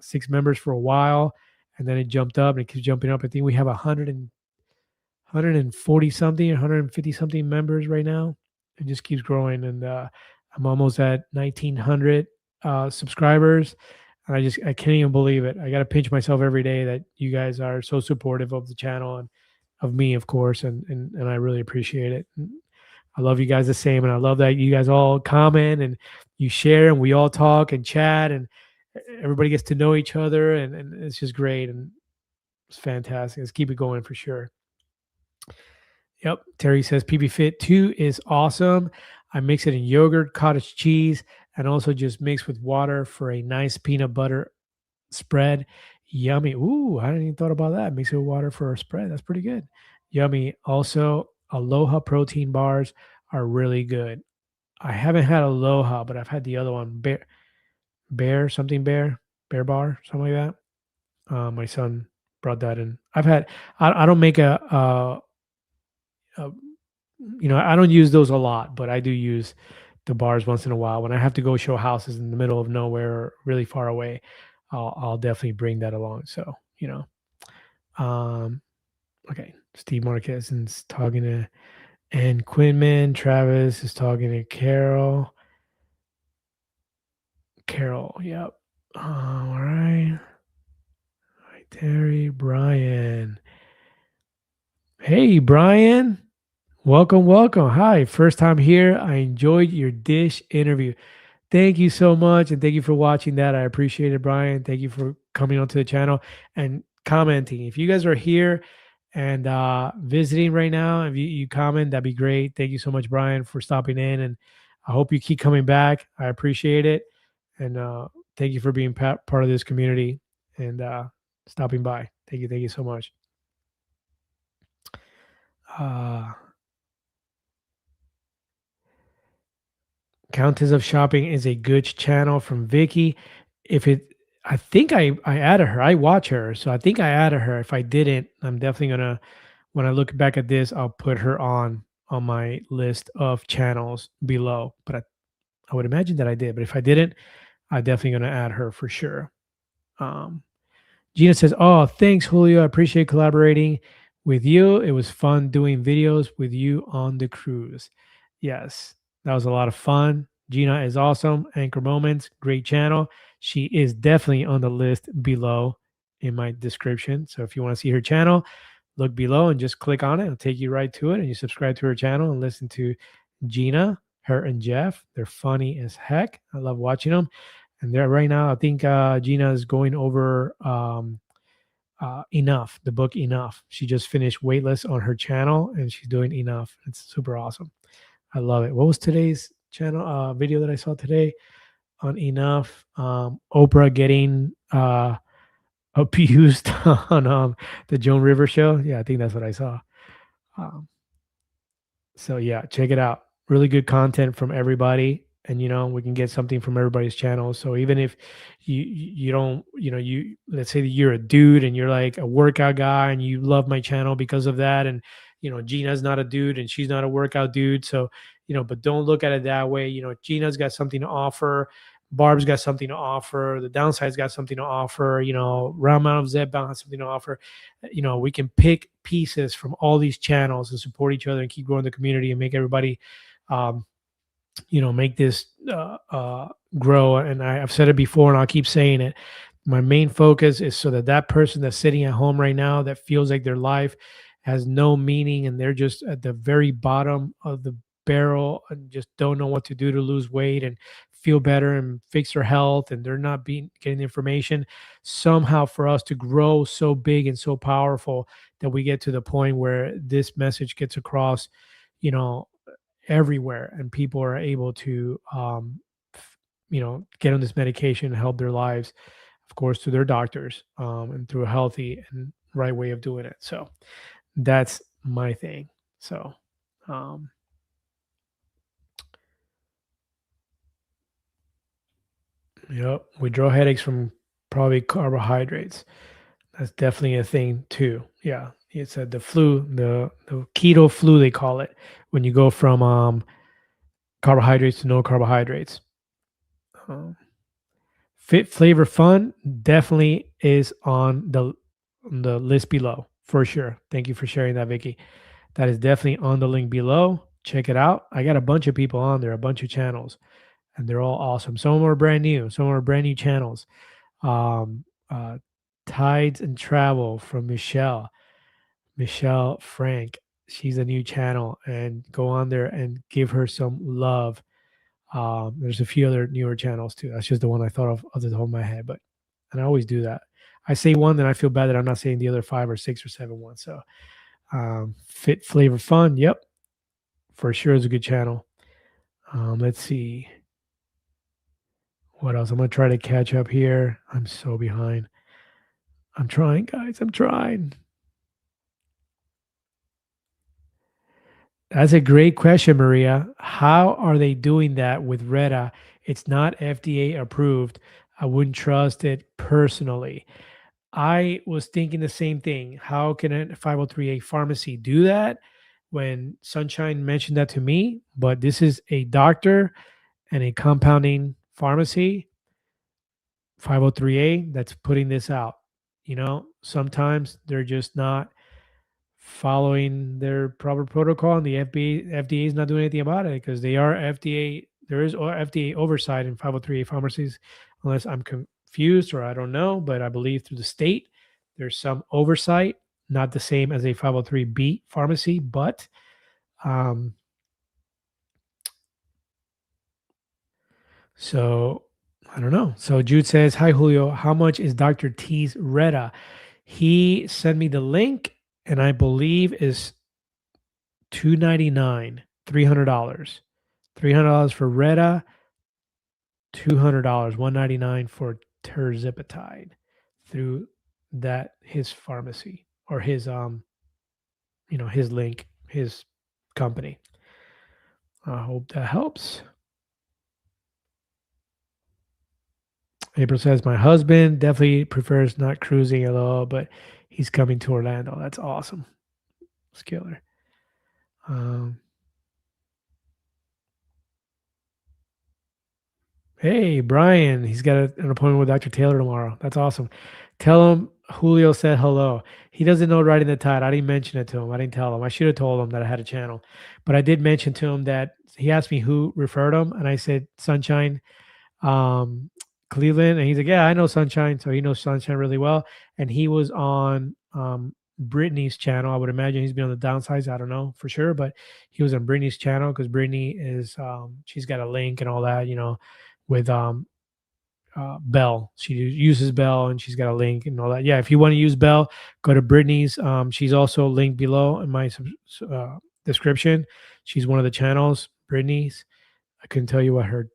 6 members for a while, and then it jumped up and it keeps jumping up. I think we have 140 something, 150 something members right now. It just keeps growing, and I'm almost at 1,900 subscribers, and I can't even believe it. I got to pinch myself every day that you guys are so supportive of the channel and of me, of course, and I really appreciate it. And I love you guys the same, and I love that you guys all comment and you share, and we all talk and chat, and everybody gets to know each other, and it's just great, and it's fantastic. Let's keep it going for sure. Yep. Terry says PB Fit 2 is awesome. I mix it in yogurt, cottage cheese, and also just mix with water for a nice peanut butter spread. Yummy. Ooh, I hadn't even thought about that. Mix it with water for a spread. That's pretty good. Yummy. Also, Aloha protein bars are really good. I haven't had Aloha, but I've had the other one, Bear Bar, something like that. My son brought that in. I don't make a I don't use those a lot, but I do use the bars once in a while. When I have to go show houses in the middle of nowhere or really far away, I'll definitely bring that along. So, um, okay. Steve Marquez is talking to Ann Quinman. Travis is talking to Carol. Yep. All right. Hi, Terry, Brian. Hey, Brian. Welcome, welcome. Hi, first time here. I enjoyed your dish interview. Thank you so much. And thank you for watching that. I appreciate it, Brian. Thank you for coming onto the channel and commenting. If you guys are here and visiting right now, if you comment, that'd be great. Thank you so much, Brian, for stopping in. And I hope you keep coming back. I appreciate it. And thank you for being part of this community and stopping by. Thank you. Thank you so much. Countess of Shopping is a good channel from Vicky. I think I added her. I watch her, so I think I added her. If I didn't, I'm definitely gonna. When I look back at this, I'll put her on my list of channels below. But I would imagine that I did. But if I didn't, I'm definitely gonna add her for sure. Gina says, "Oh, thanks, Julio. I appreciate collaborating with you. It was fun doing videos with you on the cruise." Yes, that was a lot of fun. Gina is awesome. Anchor Moments, great channel. She is definitely on the list below in my description. So if you want to see her channel, look below and just click on it. It'll take you right to it. And you subscribe to her channel and listen to Gina, her and Jeff. They're funny as heck. I love watching them. And they're right now, I think Gina is going over Enough, the book Enough. She just finished Weightless on her channel and she's doing Enough. It's super awesome. I love it. What was today's channel video that I saw today on Enough? Oprah getting abused on the Joan Rivers show. Yeah, I think that's what I saw. Um, so yeah, check it out. Really good content from everybody, and we can get something from everybody's channel. So even if you don't, you let's say that you're a dude and you're like a workout guy and you love my channel because of that, and Gina's not a dude and she's not a workout dude. So but don't look at it that way. Gina's got something to offer. Barb's got something to offer. The downside's got something to offer. Round Mound of Zedbound has something to offer. We can pick pieces from all these channels and support each other and keep growing the community and make everybody, um, make this grow. And I've said it before, and I'll keep saying it. My main focus is so that that person that's sitting at home right now that feels like their life has no meaning and they're just at the very bottom of the barrel and just don't know what to do to lose weight and feel better and fix their health, and they're not getting the information somehow for us to grow so big and so powerful that we get to the point where this message gets across, you know everywhere, and people are able to get on this medication and help their lives, of course, through their doctors, and through a healthy and right way of doing it. So that's my thing. So um withdraw headaches from probably carbohydrates. That's definitely a thing too. Yeah, it said the flu, the keto flu they call it, when you go from carbohydrates to no carbohydrates. Um, Fit Flavor Fun definitely is on the list below for sure. Thank you for sharing that, Vicky. That is definitely on the link below. Check it out. I got a bunch of people on there, a bunch of channels, and they're all awesome. Some of them are brand new. Some are brand new channels. Um, uh, Tides and Travel from Michelle Frank. She's a new channel, and go on there and give her some love. There's a few other newer channels too. That's just the one I thought of off the top of my head, but and I always do that. I say one, then I feel bad that I'm not saying the other 5 or 6 or 7 ones. So Fit Flavor Fun, yep, for sure is a good channel. Let's see what else. I'm gonna try to catch up here. I'm so behind. I'm trying, guys. I'm trying. That's a great question, Maria. How are they doing that with Retta? It's not FDA approved. I wouldn't trust it personally. I was thinking the same thing. How can a 503A pharmacy do that when Sunshine mentioned that to me? But this is a doctor and a compounding pharmacy, 503A, that's putting this out. Sometimes they're just not following their proper protocol, and the FDA is not doing anything about it because they are FDA. There is FDA oversight in 503A pharmacies, unless I'm confused or I don't know, but I believe through the state there's some oversight, not the same as a 503B pharmacy, but so I don't know. So Jude says, "Hi Julio, how much is Dr. T's Retta?" He sent me the link, and I believe is $299, $300, $300 for Retta, $200, $199 for terzipatide through his pharmacy or his link, his company. I hope that helps. April says, my husband definitely prefers not cruising at all, but he's coming to Orlando. That's awesome. It's killer. Hey, Brian, he's got an appointment with Dr. Taylor tomorrow. That's awesome. Tell him Julio said hello. He doesn't know Riding the Tide. I didn't mention it to him. I didn't tell him. I should have told him that I had a channel. But I did mention to him that he asked me who referred him, and I said Sunshine Cleveland. And he's like, yeah, I know Sunshine. So he knows Sunshine really well. And he was on Brittany's channel. I would imagine he's been on the downsides. I don't know for sure, but he was on Brittany's channel because Brittany is, she's got a link and all that, with Bell. She uses Bell and she's got a link and all that. Yeah, if you want to use Bell, go to Brittany's. She's also linked below in my description. She's one of the channels. Brittany's. I couldn't tell you what her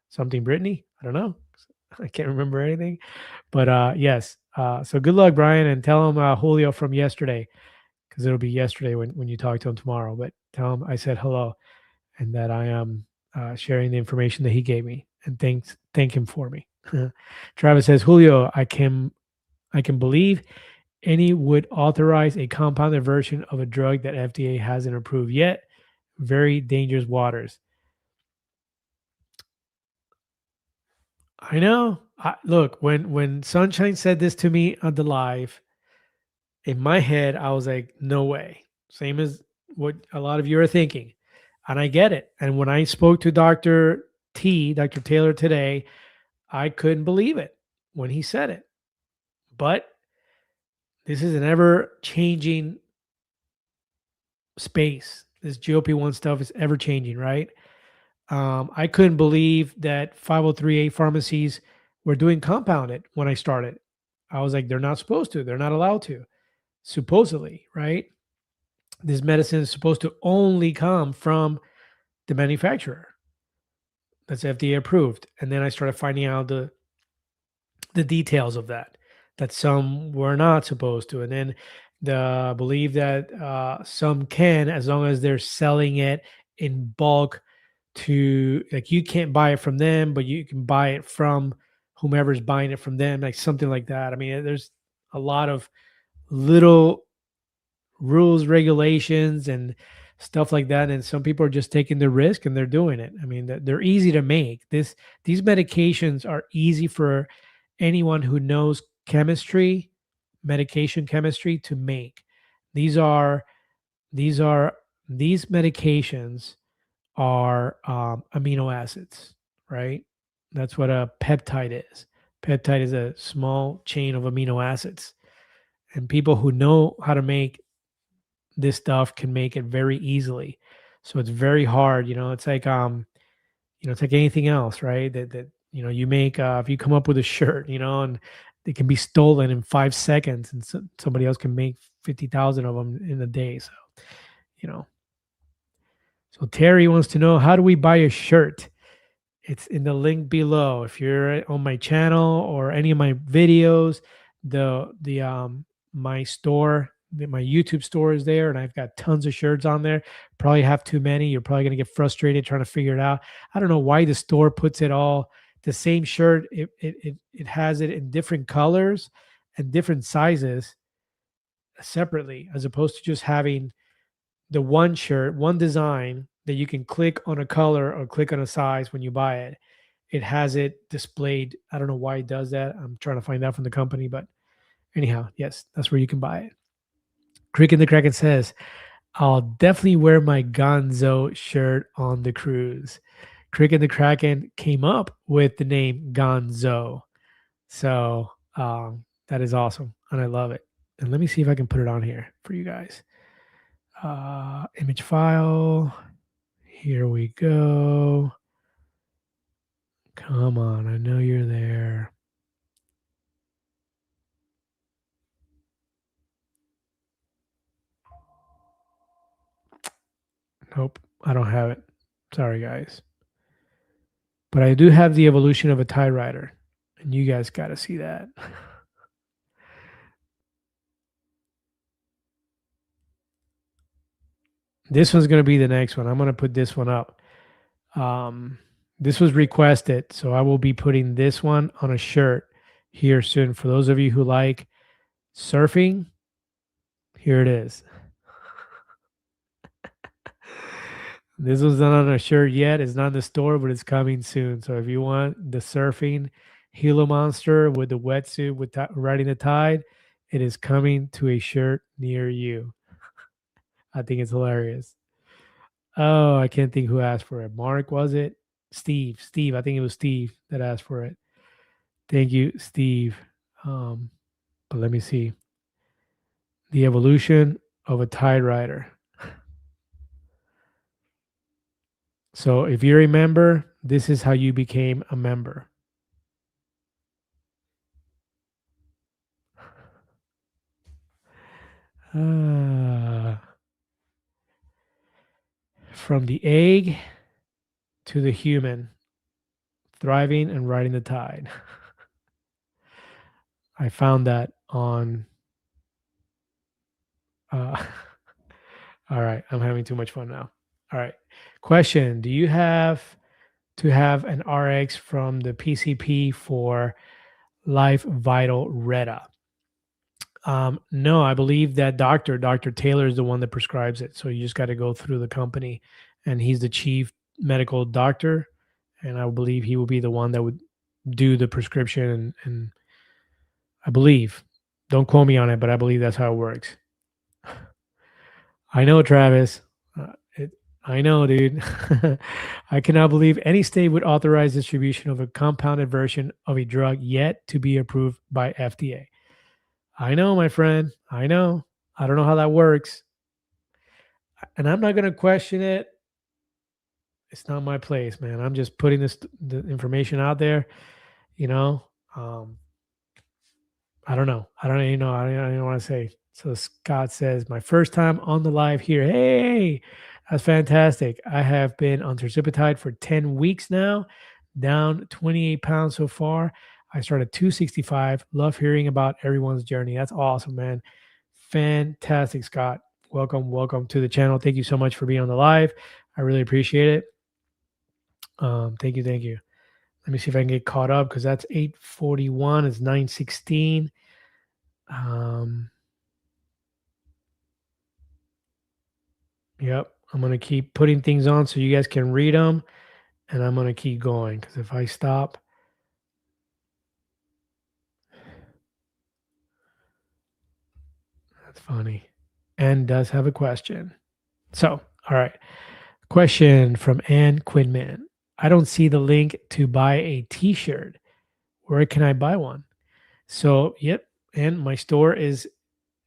something Brittany. I don't know. I can't remember anything. But yes. So good luck, Brian, and tell him Julio from yesterday, because it'll be yesterday when you talk to him tomorrow. But tell him I said hello and that I am sharing the information that he gave me, and thank him for me. Travis says, Julio, I can believe any would authorize a compounded version of a drug that FDA hasn't approved yet. Very dangerous waters. I know. Look, when Sunshine said this to me on the live, in my head, I was like, no way. Same as what a lot of you are thinking. And I get it. And when I spoke to Dr. Taylor today, I couldn't believe it when he said it. But this is an ever changing space. This GLP-1 stuff is ever changing, right? I couldn't believe that 503A pharmacies were doing compounded when I started. I was like, they're not supposed to. They're not allowed to, supposedly, right? This medicine is supposed to only come from the manufacturer that's FDA approved. And then I started finding out the details of that some were not supposed to. And then the believe that some can, as long as they're selling it in bulk to, like, you can't buy it from them, but you can buy it from whomever's buying it from them, like something like that. I mean, there's a lot of little rules, regulations, and stuff like that. And some people are just taking the risk and they're doing it. I mean, they're easy to make. These medications are easy for anyone who knows chemistry, medication chemistry, to make. These are these are these medications are amino acids, right? That's what a peptide is. Peptide is a small chain of amino acids. And people who know how to make this stuff can make it very easily. So it's very hard, it's like it's like anything else, right? That you make if you come up with a shirt, and it can be stolen in 5 seconds, and somebody else can make 50,000 of them in a day. So, you know. So Terry wants to know, how do we buy a shirt? It's in the link below. If you're on my channel or any of my videos, the my store, my YouTube store is there, and I've got tons of shirts on there. Probably have too many. You're probably gonna get frustrated trying to figure it out. I don't know why the store puts it all the same shirt. It has it in different colors and different sizes separately, as opposed to just having the one shirt, one design that you can click on a color or click on a size when you buy it. It has it displayed. I don't know why it does that. I'm trying to find out from the company, but anyhow, yes, that's where you can buy it. Cricket the Kraken says, I'll definitely wear my Gonzo shirt on the cruise. Cricket the Kraken came up with the name Gonzo. So that is awesome. And I love it. And let me see if I can put it on here for you guys. Image file. Here we go. Come on, I know you're there. Nope, I don't have it. Sorry, guys. But I do have the evolution of a tie rider, and you guys got to see that. This one's going to be the next one. I'm going to put this one up. This was requested, so I will be putting this one on a shirt here soon. For those of you who like surfing, here it is. This was not on a shirt yet. It's not in the store, but it's coming soon. So if you want the surfing Gila monster with the wetsuit with riding the tide, it is coming to a shirt near you. I think it's hilarious. Oh, I can't think who asked for it. Mark, was it? Steve. I think it was Steve that asked for it. Thank you, Steve. But let me see. The evolution of a tide rider. So if you remember, this is how you became a member. From the egg to the human, thriving and riding the tide. I found that on. Uh, all right, I'm having too much fun now. All right, question: do you have to have an RX from the PCP for Life Vital Retta? No, I believe that Dr. Taylor, is the one that prescribes it. So you just got to go through the company, and he's the chief medical doctor, and I believe he will be the one that would do the prescription. And I believe, don't quote me on it, but I believe that's how it works. I know, Travis. I know, dude. I cannot believe any state would authorize distribution of a compounded version of a drug yet to be approved by FDA. I know, my friend. I know. I don't know how that works. And I'm not going to question it. It's not my place, man. I'm just putting the information out there, you know. Um, I don't know. I don't even know. I don't even want to say. So Scott says, my first time on the live here. Hey, that's fantastic. I have been on tirzepatide for 10 weeks now, down 28 pounds so far. I started 265. Love hearing about everyone's journey. That's awesome, man. Fantastic, Scott. Welcome to the channel. Thank you so much for being on the live. I really appreciate it. Thank you. Let me see if I can get caught up because that's 8:41. It's 9:16. Yep. I'm gonna keep putting things on so you guys can read them, and I'm gonna keep going because if I stop, that's funny. Ann does have a question. So, all right. Question from Ann Quinman. I don't see the link to buy a T-shirt. Where can I buy one? So, yep. And my store is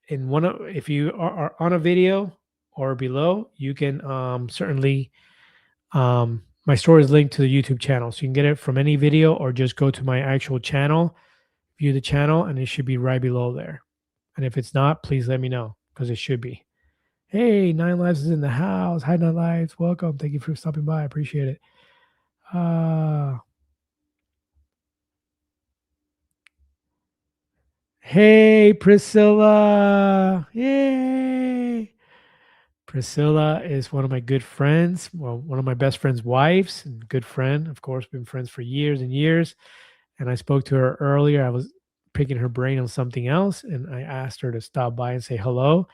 in one of, if you are on a video or below, you can certainly, my store is linked to the YouTube channel. So you can get it from any video or just go to my actual channel, view the channel, and it should be right below there. And if it's not, please let me know because it should be. Hey, Nine Lives is in the house. Hi, Nine Lives. Welcome. Thank you for stopping by. I appreciate it. Hey, Priscilla. Yay. Priscilla is one of my good friends. Well, one of my best friend's wives and good friend. Of course, been friends for years and years. And I spoke to her earlier. I was picking her brain on something else, and I asked her to stop by and say hello.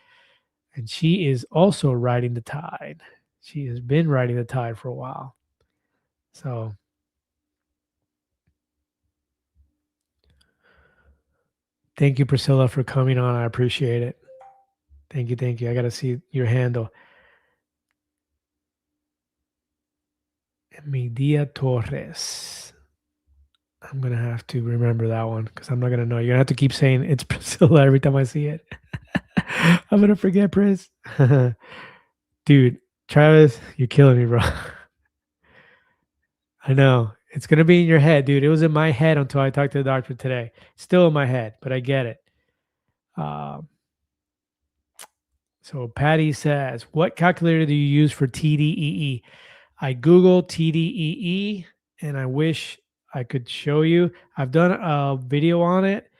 And she is also riding the tide. She has been riding the tide for a while. So thank you, Priscilla, for coming on. I appreciate it. Thank you. I got to see your handle. Emidia Torres. I'm going to have to remember that one because I'm not going to know. You're going to have to keep saying it's Priscilla every time I see it. I'm going to forget, Pris. Dude, Travis, you're killing me, bro. I know. It's going to be in your head, dude. It was in my head until I talked to the doctor today. Still in my head, but I get it. So Patty says, what calculator do you use for TDEE? I Googled TDEE and I wish I could show you. I've done a video on it.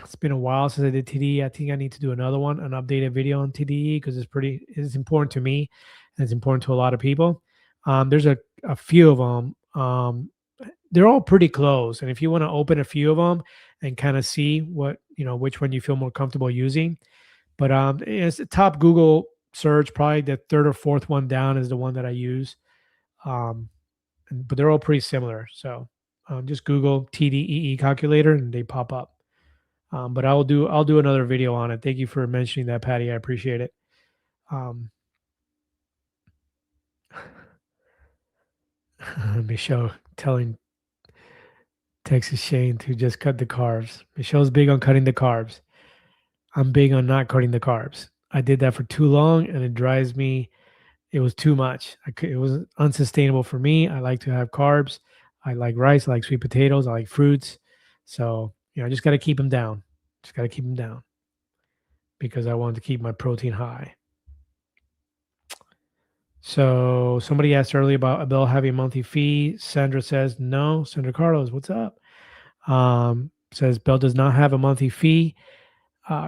It's been a while since I did TDE. I think I need to do another one, an updated video on TDE because it's important to me and it's important to a lot of people. There's a few of them. They're all pretty close. And if you want to open a few of them and kind of see which one you feel more comfortable using. But it's a top Google search, probably the third or fourth one down is the one that I use. But they're all pretty similar. So just Google TDEE calculator and they pop up. But I'll do another video on it. Thank you for mentioning that, Patty. I appreciate it. Michelle telling Texas Shane to just cut the carbs. Michelle's big on cutting the carbs. I'm big on not cutting the carbs. I did that for too long and it drives me. It was too much. It was unsustainable for me. I like to have carbs. I like rice. I like sweet potatoes. I like fruits. So, I just got to keep them down. Just got to keep them down because I want to keep my protein high. So somebody asked earlier about Abel having a monthly fee. Sandra says no. Sandra Carlos, what's up? Says Bell does not have a monthly fee.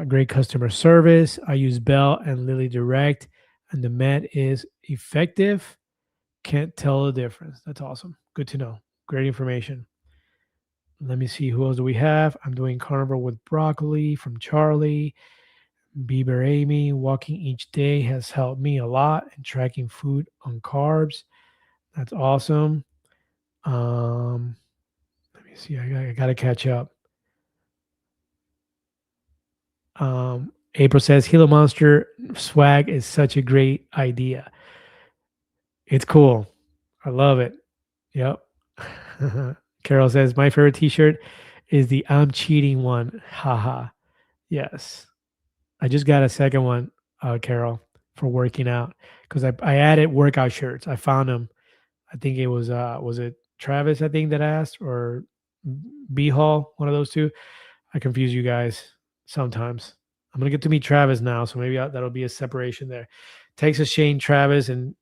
Great customer service. I use Bell and Lily Direct, and the med is effective. Can't tell the difference. That's awesome. Good to know. Great information. Let me see who else do we have. I'm doing carnivore with broccoli from Charlie. Bieber Amy. Walking each day has helped me a lot and tracking food on carbs. That's awesome. Um, Let me see. I got to catch up. April says Gila Monster swag is such a great idea. It's cool. I love it. Yep. Carol says my favorite T-shirt is the "I'm cheating" one. Haha. Yes. I just got a second one, Carol, for working out because I added workout shirts. I found them. I think it was it Travis? I think that asked or B Hall, one of those two. I confuse you guys sometimes. I'm gonna get to meet Travis now, so maybe that'll be a separation there. Texas Shane, Travis, and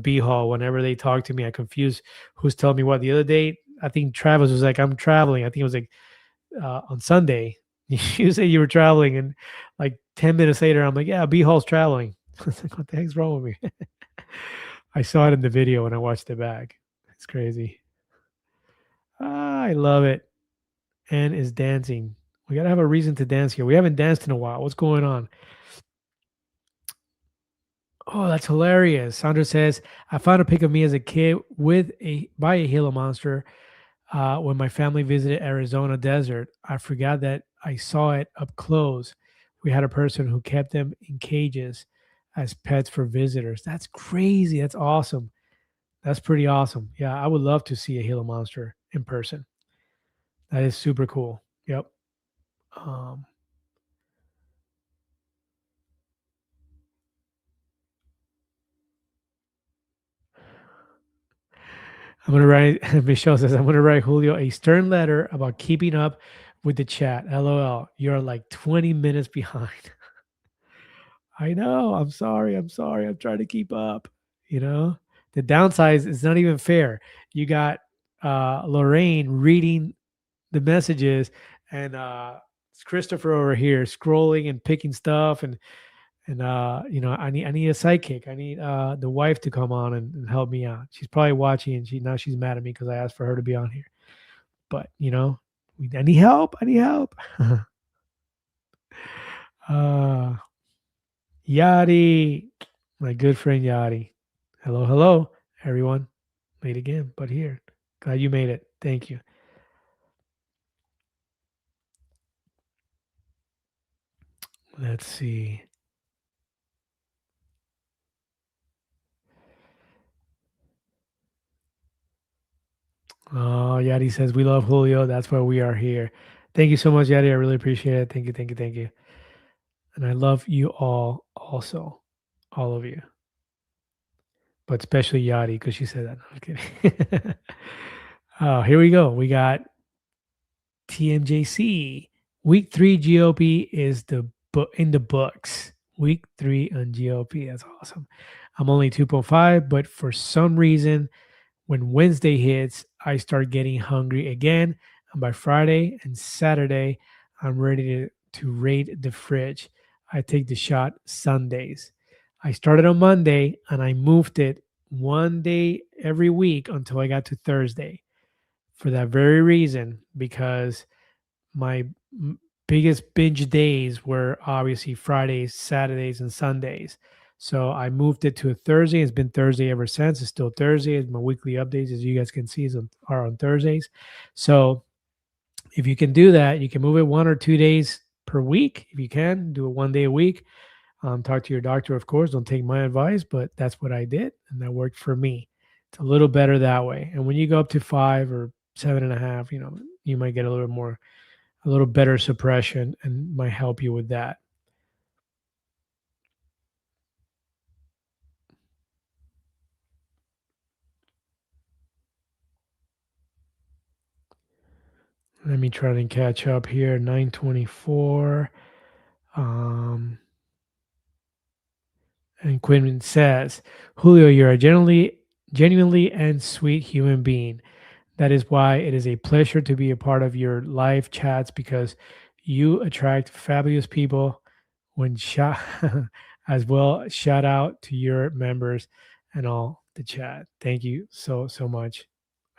B Hall. Whenever they talk to me, I confuse who's telling me what. The other day, I think Travis was like, "I'm traveling." I think it was like on Sunday. You say you were traveling, and like 10 minutes later, I'm like, "Yeah, B Hall's traveling." I was like, "What the heck's wrong with me?" I saw it in the video when I watched it back. It's crazy. I love it. And is dancing. We got to have a reason to dance here. We haven't danced in a while. What's going on? Oh, that's hilarious. Sandra says, I found a pic of me as a kid with a by a Gila monster when my family visited Arizona desert. I forgot that I saw it up close. We had a person who kept them in cages as pets for visitors. That's crazy. That's awesome. That's pretty awesome. Yeah, I would love to see a Gila monster in person. That is super cool. Yep. Um, I'm gonna write. Michelle says I'm gonna write Julio a stern letter about keeping up with the chat. LOL. You're like 20 minutes behind. I know. I'm sorry. I'm sorry. I'm trying to keep up. You know, the downside is it's not even fair. You got Lorraine reading the messages, and it's Christopher over here scrolling and picking stuff, and I need a sidekick. I need the wife to come on and help me out. She's probably watching, and she's mad at me because I asked for her to be on here. But I need help. I need help. uh, Yadi, my good friend Yadi. Hello, hello, everyone. Late again, but here. Glad you made it. Thank you. Let's see. Oh, Yadi says we love Julio. That's why we are here. Thank you so much, Yadi. I really appreciate it. Thank you, thank you, thank you. And I love you all also, all of you, but especially Yadi because she said that. No, I'm kidding. Oh, here we go. We got TMJC. Week 3 GOP is in the books. Week 3 on GOP. That's awesome. I'm only 2.5, but for some reason, when Wednesday hits, I start getting hungry again. And by Friday and Saturday, I'm ready to raid the fridge. I take the shot Sundays. I started on Monday and I moved it one day every week until I got to Thursday for that very reason, because my biggest binge days were obviously Fridays, Saturdays, and Sundays. So I moved it to a Thursday. It's been Thursday ever since. It's still Thursday. It's my weekly updates, as you guys can see, are on Thursdays. So if you can do that, you can move it 1 or 2 days per week. If you can, do it 1 day a week. Talk to your doctor, of course. Don't take my advice, but that's what I did, and that worked for me. It's a little better that way. And when you go up to 5 or 7.5, you might get a little better suppression and might help you with that. Let me try to catch up here. 924. And Quinn says, Julio, you're a genuinely and sweet human being. That is why it is a pleasure to be a part of your live chats because you attract fabulous people when shout as well. Shout out to your members and all the chat. Thank you so much.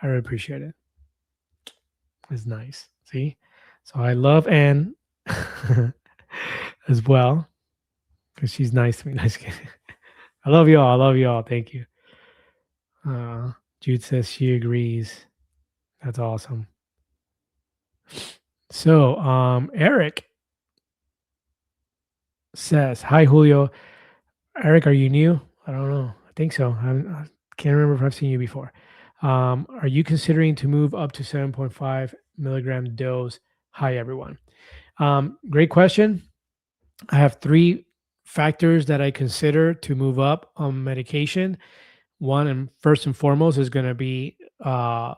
I really appreciate it. It's nice. See? So I love Anne as well because she's nice to me. Nice. I love y'all. I love y'all. Thank you. Jude says she agrees. That's awesome. So, Eric says, "Hi Julio. Eric, are you new? I don't know. I think so. I can't remember if I've seen you before. Are you considering to move up to 7.5 milligram dose? Hi everyone. Great question. I have three factors that I consider to move up on medication. One and first and foremost is going to be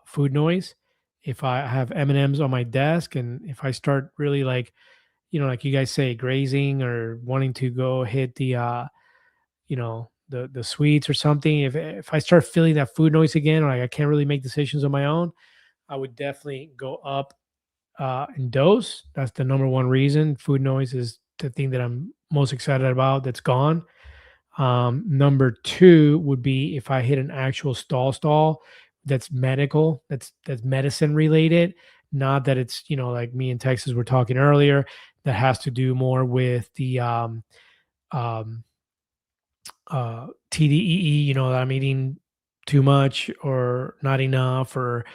food noise. If I have M&Ms on my desk and if I start really like, like you guys say, grazing or wanting to go hit the, the sweets or something, if I start feeling that food noise again, or like I can't really make decisions on my own, I would definitely go up in dose. That's the number one reason. Food noise is the thing that I'm most excited about that's gone. Number two would be if I hit an actual stall that's medical, that's medicine related, not that it's like me in Texas were talking earlier, that has to do more with the um, TDEE, that I'm eating too much or not enough or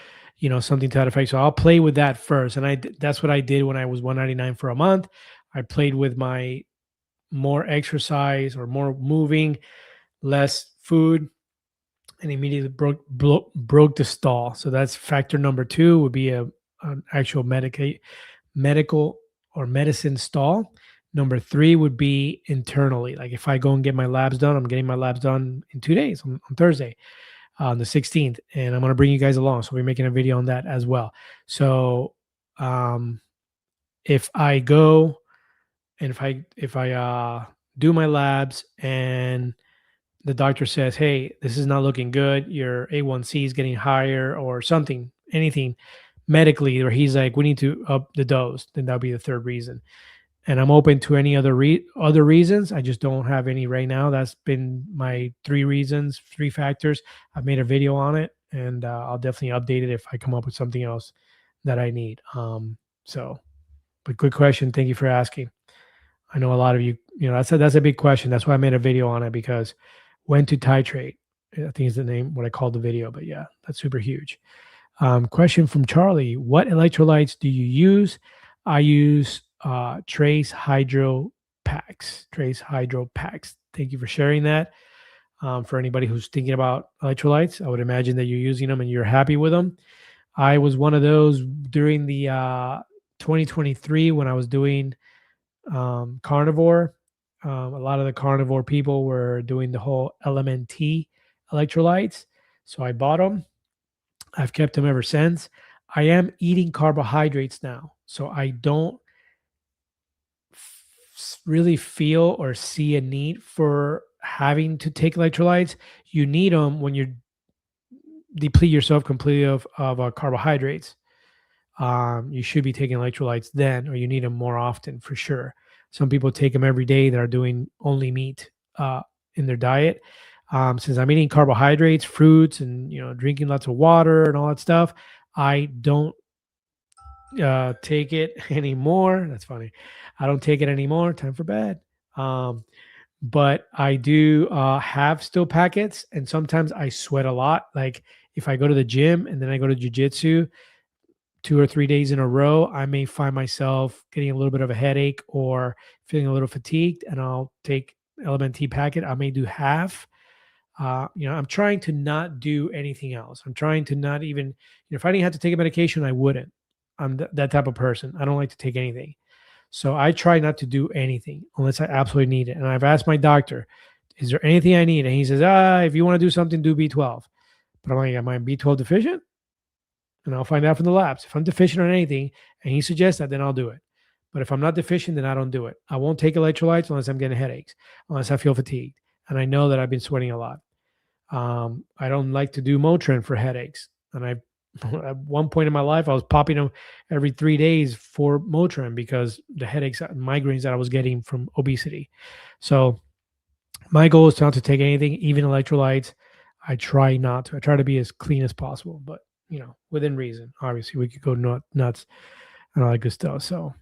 something to that effect. So I'll play with that first, and that's what I did when I was 199 for a month. I played with my more exercise or more moving, less food, and immediately broke the stall. So that's factor number two would be an actual medical or medicine stall. Number three would be internally. Like if I go and get my labs done, I'm getting my labs done in 2 days on Thursday, on the 16th, and I'm going to bring you guys along. So we're making a video on that as well. So if I go and if I do my labs and the doctor says, hey, this is not looking good, your A1C is getting higher or something, anything medically, or he's like, we need to up the dose, then that'll be the third reason. And I'm open to any other reasons. I just don't have any right now. That's been my three factors. I've made a video on it, and I'll definitely update it if I come up with something else that I need. But good question. Thank you for asking. I know a lot of you, that's a big question. That's why I made a video on it, because when to titrate, I think is the name, what I called the video. But yeah, that's super huge. Question from Charlie. What electrolytes do you use? I use Trace Hydro Packs. Trace Hydro Packs. Thank you for sharing that. For anybody who's thinking about electrolytes, I would imagine that you're using them and you're happy with them. I was one of those during the 2023 when I was doing carnivore. A lot of the carnivore people were doing the whole LMNT electrolytes. So I bought them. I've kept them ever since. I am eating carbohydrates now. So I don't really feel or see a need for having to take electrolytes. You need them when you deplete yourself completely of carbohydrates. You should be taking electrolytes then, or you need them more often for sure. Some people take them every day that are doing only meat in their diet. Since I'm eating carbohydrates, fruits, and drinking lots of water and all that stuff, I don't take it anymore. That's funny. I don't take it anymore. Time for bed. But I do have still packets, and sometimes I sweat a lot. Like if I go to the gym and then I go to jiu-jitsu 2 or 3 days in a row, I may find myself getting a little bit of a headache or feeling a little fatigued, and I'll take LMNT packet. I may do half. I'm trying to not do anything else. I'm trying to not even, if I didn't have to take a medication, I wouldn't. I'm that type of person. I don't like to take anything. So I try not to do anything unless I absolutely need it. And I've asked my doctor, is there anything I need? And he says, if you want to do something, do B12. But I'm like, am I B12 deficient? And I'll find out from the labs. If I'm deficient on anything and he suggests that, then I'll do it. But if I'm not deficient, then I don't do it. I won't take electrolytes unless I'm getting headaches, unless I feel fatigued. and I know that I've been sweating a lot. I don't like to do Motrin for headaches, and I at one point in my life I was popping them every 3 days for Motrin because the headaches, migraines that I was getting from obesity. So my goal is not to take anything, even electrolytes. I try not to. I try to be as clean as possible, but within reason. Obviously, we could go nuts and all that good stuff. So,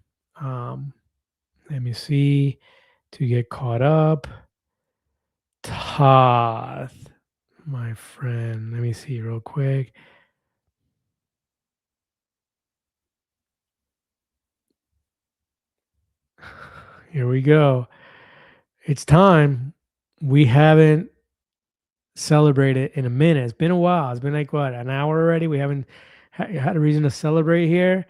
um, let me see to get caught up. Toth, my friend. Let me see real quick. Here we go. It's time. We haven't celebrated in a minute. It's been a while. It's been like what, an hour already. We haven't had a reason to celebrate here,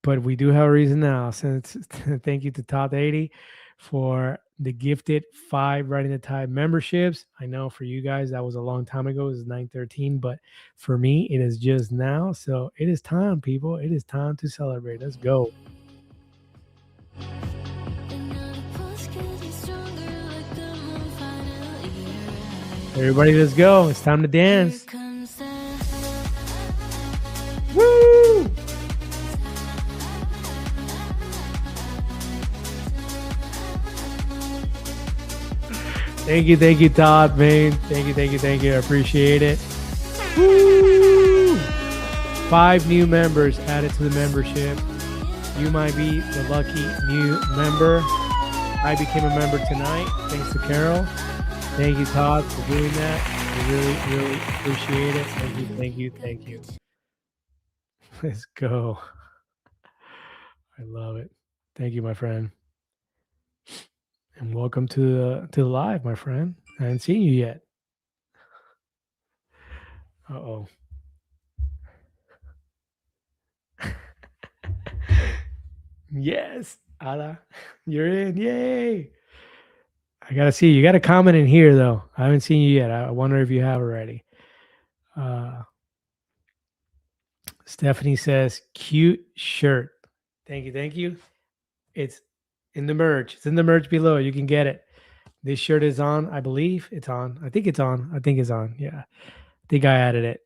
but we do have a reason now. Since thank you to Top 80 for the gifted 5 Riding the Tide memberships. I know for you guys that was a long time ago. It was 9/13, but for me it is just now. So it is time, people. It is time to celebrate. Let's go. Everybody, let's go. It's time to dance. Woo! Thank you, Todd, man. Thank you. I appreciate it. Woo! 5 new members added to the membership. You might be the lucky new member. I became a member tonight, thanks to Carol. Thank you, Todd, for doing that. I really appreciate it. Thank you. Let's go. I love it. Thank you, my friend. And welcome to the live, my friend. I haven't seen you yet. Uh-oh. Yes, Ada, you're in. Yay. I gotta see you. You got to comment in here though. I haven't seen you yet. I wonder if you have already. Stephanie says, cute shirt. Thank you. It's in the merch. It's in the merch below. You can get it. This shirt is on. I believe it's on. I think it's on. Yeah. I think I added it.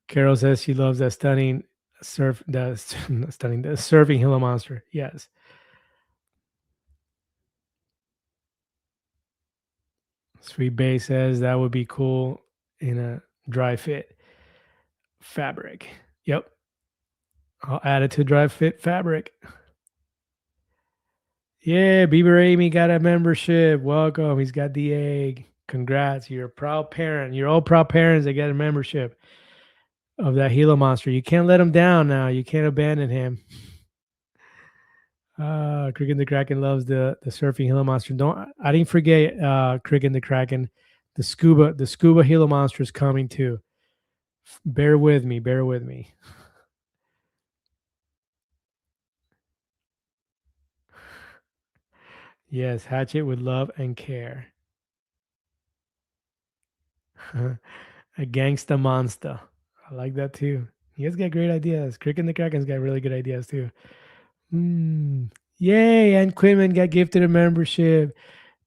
Carol says she loves that stunning the surfing Gila monster. Yes. Sweet Bay says that would be cool in a dry fit fabric. Yep. I'll add it to dry fit fabric. Yeah, Bieber Amy got a membership. Welcome. He's got the egg. Congrats. You're a proud parent. You're all proud parents that get a membership of that Gila monster. You can't let him down now. You can't abandon him. Cricket the Kraken loves the surfing Gila monster. I didn't forget Cricket the Kraken. The scuba Gila monster is coming too. Bear with me. Yes, hatch it with love and care. A gangsta monster. I like that too. You guys got great ideas. Cricket and the Kraken's got really good ideas too. Yay! And Quinman got gifted a membership.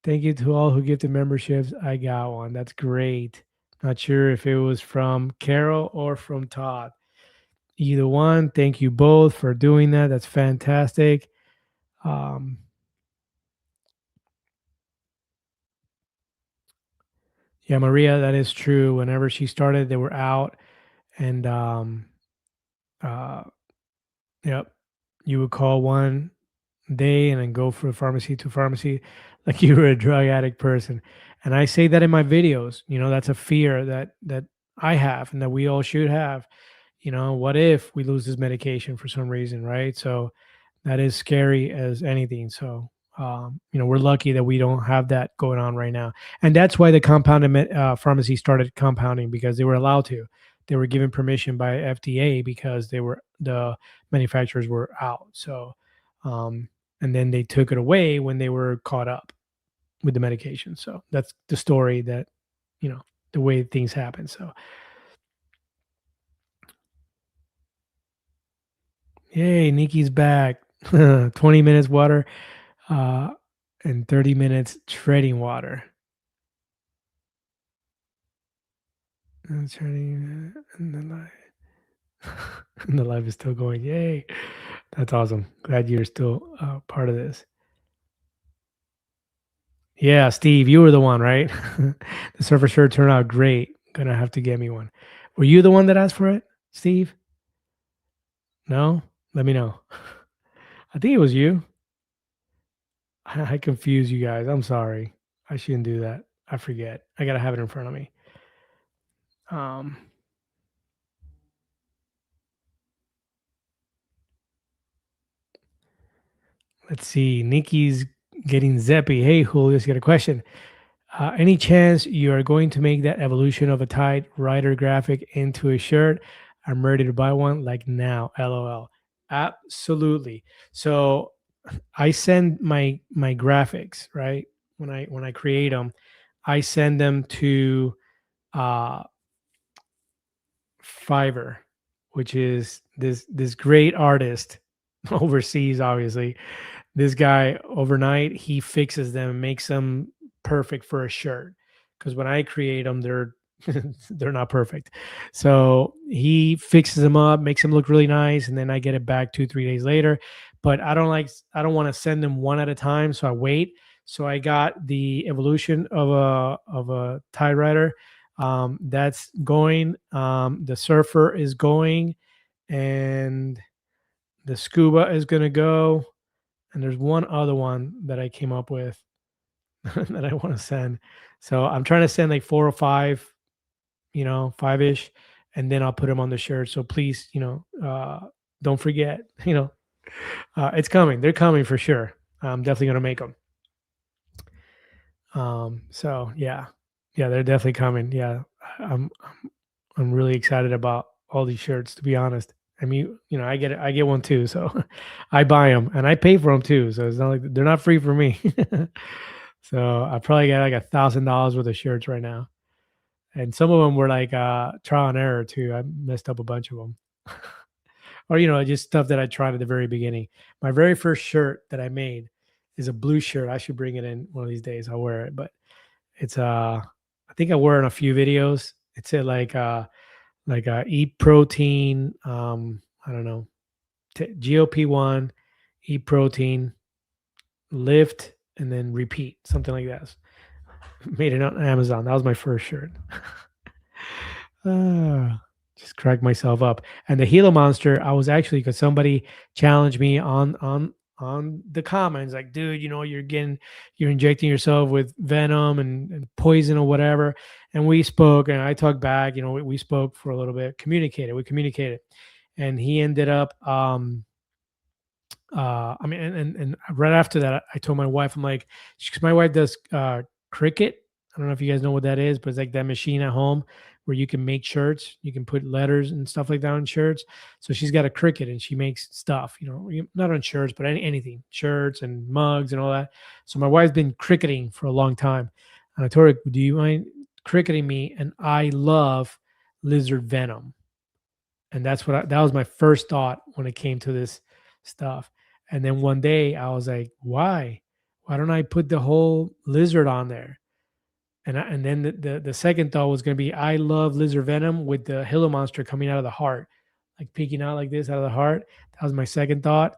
Thank you to all who gifted memberships. I got one. That's great. Not sure if it was from Carol or from Todd. Either one. Thank you both for doing that. That's fantastic. Yeah, Maria, that is true. Whenever she started, they were out, and yep, you would call one day and then go from pharmacy to pharmacy like you were a drug addict person. And I say that in my videos. That's a fear that I have and that we all should have. What if we lose this medication for some reason, right? So that is scary as anything. So we're lucky that we don't have that going on right now, and that's why the compounded pharmacy started compounding, because they were allowed to. They were given permission by FDA because the manufacturers were out. So, and then they took it away when they were caught up with the medication. So that's the story that the way things happen. So, yay, Nikki's back. 20 minutes water. and 30 minutes treading water. And treading, and the live, and the live is still going. Yay! That's awesome. Glad you're still part of this. Yeah, Steve, you were the one, right? The surfer shirt turned out great. Gonna have to get me one. Were you the one that asked for it, Steve? No? Let me know. I think it was you. I confuse you guys. I'm sorry. I shouldn't do that. I forget. I gotta have it in front of me. Um, let's see. Nikki's getting zeppy. Hey, Julio, just got a question. Any chance you are going to make that evolution of a Tide Rider graphic into a shirt? I'm ready to buy one like now. LOL. Absolutely. So I send my graphics, right? When I create them, I send them to uh Fiverr, which is this great artist overseas, obviously. This guy overnight, he fixes them and makes them perfect for a shirt. Because when I create them, they're they're not perfect. So he fixes them up, makes them look really nice, and then I get it back 2 3 days later. But I don't want to send them one at a time, so I wait. So I got the evolution of a tie writer that's going. The surfer is going, and the scuba is going to go. And there's one other one that I came up with that I want to send. So I'm trying to send like 4 or 5, 5-ish, and then I'll put them on the shirt. So please, don't forget, it's coming. They're coming for sure. I'm definitely going to make them. So yeah, they're definitely coming. Yeah, I'm really excited about all these shirts. To be honest, I mean, I get one too, so I buy them and I pay for them too. So it's not like they're not free for me. So I probably got like $1,000 worth of shirts right now, and some of them were like trial and error too. I messed up a bunch of them, or just stuff that I tried at the very beginning. My very first shirt that I made is a blue shirt. I should bring it in one of these days. I'll wear it, but it's I think I wore it in a few videos. It said like eat protein, I don't know, GLP-1, eat protein, lift, and then repeat, something like that. Made it on Amazon. That was my first shirt. Just cracked myself up. And the Gila Monster, I was actually, because somebody challenged me on the comments, like, dude, you're injecting yourself with venom and poison or whatever. And we spoke, and I talked back. We spoke for a little bit, we communicated, and he ended up I mean, and right after that, I told my wife, I'm like, because my wife does Cricut. I don't know if you guys know what that is, but it's like that machine at home where you can make shirts. You can put letters and stuff like that on shirts. So she's got a Cricut and she makes stuff, not on shirts, but anything, shirts and mugs and all that. So my wife's been cricketing for a long time. And I told her, do you mind cricketing me? And I love lizard venom. And that was my first thought when it came to this stuff. And then one day I was like, why? Why don't I put the whole lizard on there? And then the second thought was going to be, I love lizard venom with the Gila monster coming out of the heart, like peeking out like this out of the heart. That was my second thought,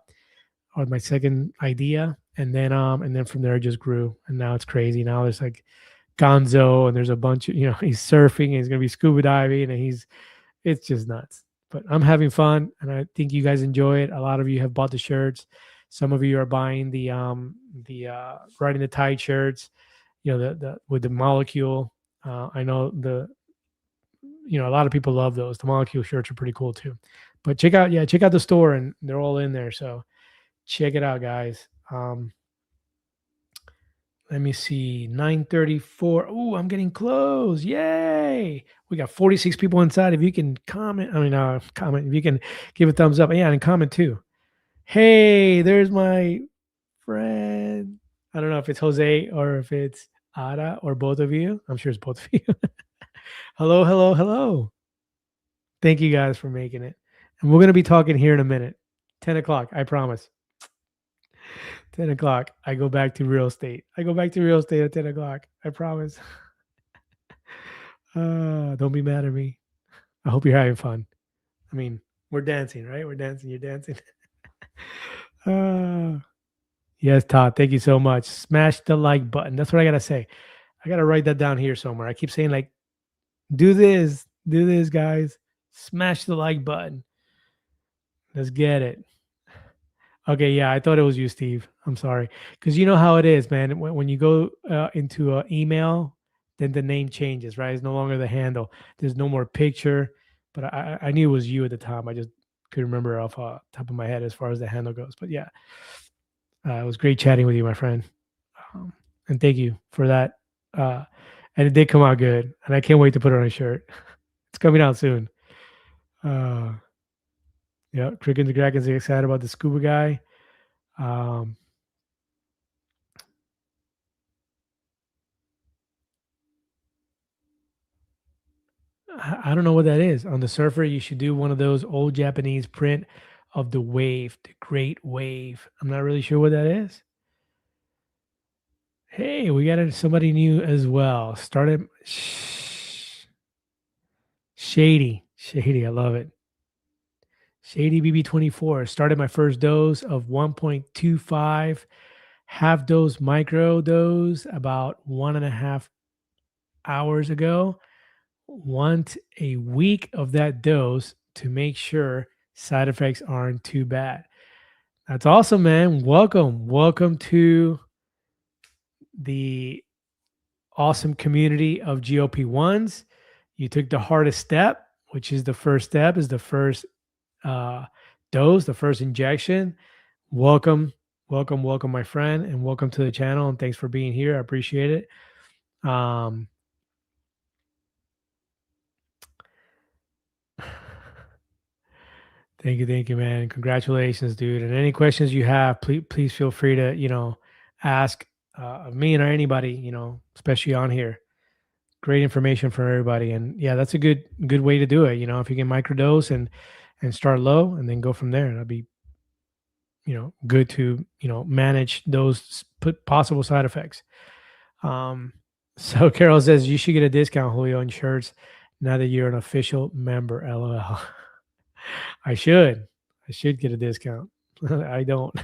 or my second idea. And then from there it just grew. And now it's crazy. Now there's like Gonzo, and there's a bunch of, he's surfing and he's going to be scuba diving, and it's just nuts. But I'm having fun, and I think you guys enjoy it. A lot of you have bought the shirts. Some of you are buying the riding the tide shirts, the with the molecule. I know a lot of people love those. The molecule shirts are pretty cool too. But check out the store, and they're all in there. So check it out, guys. Let me see, 9:34. Oh, I'm getting close. Yay. We got 46 people inside. If you can comment, if you can give a thumbs up. Yeah, and comment too. Hey, there's my friend. I don't know if it's Jose or if it's Ada or both of you. I'm sure it's both of you. Hello, hello, hello. Thank you guys for making it. And we're going to be talking here in a minute. 10 o'clock, I promise. 10 o'clock. I go back to real estate. I go back to real estate at 10 o'clock. I promise. Don't be mad at me. I hope you're having fun. I mean, we're dancing, right? We're dancing. You're dancing. uh, yes, Todd. Thank you so much. Smash the like button. That's what I got to say. I got to write that down here somewhere. I keep saying, like, do this, guys. Smash the like button. Let's get it. Okay, yeah, I thought it was you, Steve. I'm sorry, because you know how it is, man. When you go into an email, then the name changes, right? It's no longer the handle. There's no more picture. But I knew it was you at the time. I just couldn't remember off top of my head as far as the handle goes. But yeah, it was great chatting with you, my friend, and thank you for that. And it did come out good, and I can't wait to put it on a shirt. It's coming out soon. Yeah, Cricket the Kraken's excited about the scuba guy. I don't know what that is. On the surfer, you should do one of those old Japanese print of the wave, the great wave. I'm not really sure what that is. Hey, we got somebody new as well. Started Shady. I love it. Shady BB24 started my first dose of 1.25 half dose micro dose about 1.5 hours ago. Want a week of that dose to make sure side effects aren't too bad. That's awesome, man. Welcome to the awesome community of GLP-1s. You took the hardest step, which is the first step, is the first dose, the first injection. Welcome, my friend, and welcome to the channel. And thanks for being here. I appreciate it. Thank you, man. Congratulations, dude. And any questions you have, please feel free to ask of me or anybody, especially on here. Great information for everybody. And yeah, that's a good way to do it. If you can microdose and start low and then go from there, that'd be good to manage those possible side effects. So Carol says you should get a discount, Julio, on shirts now that you're an official member. LOL. I should get a discount. I don't.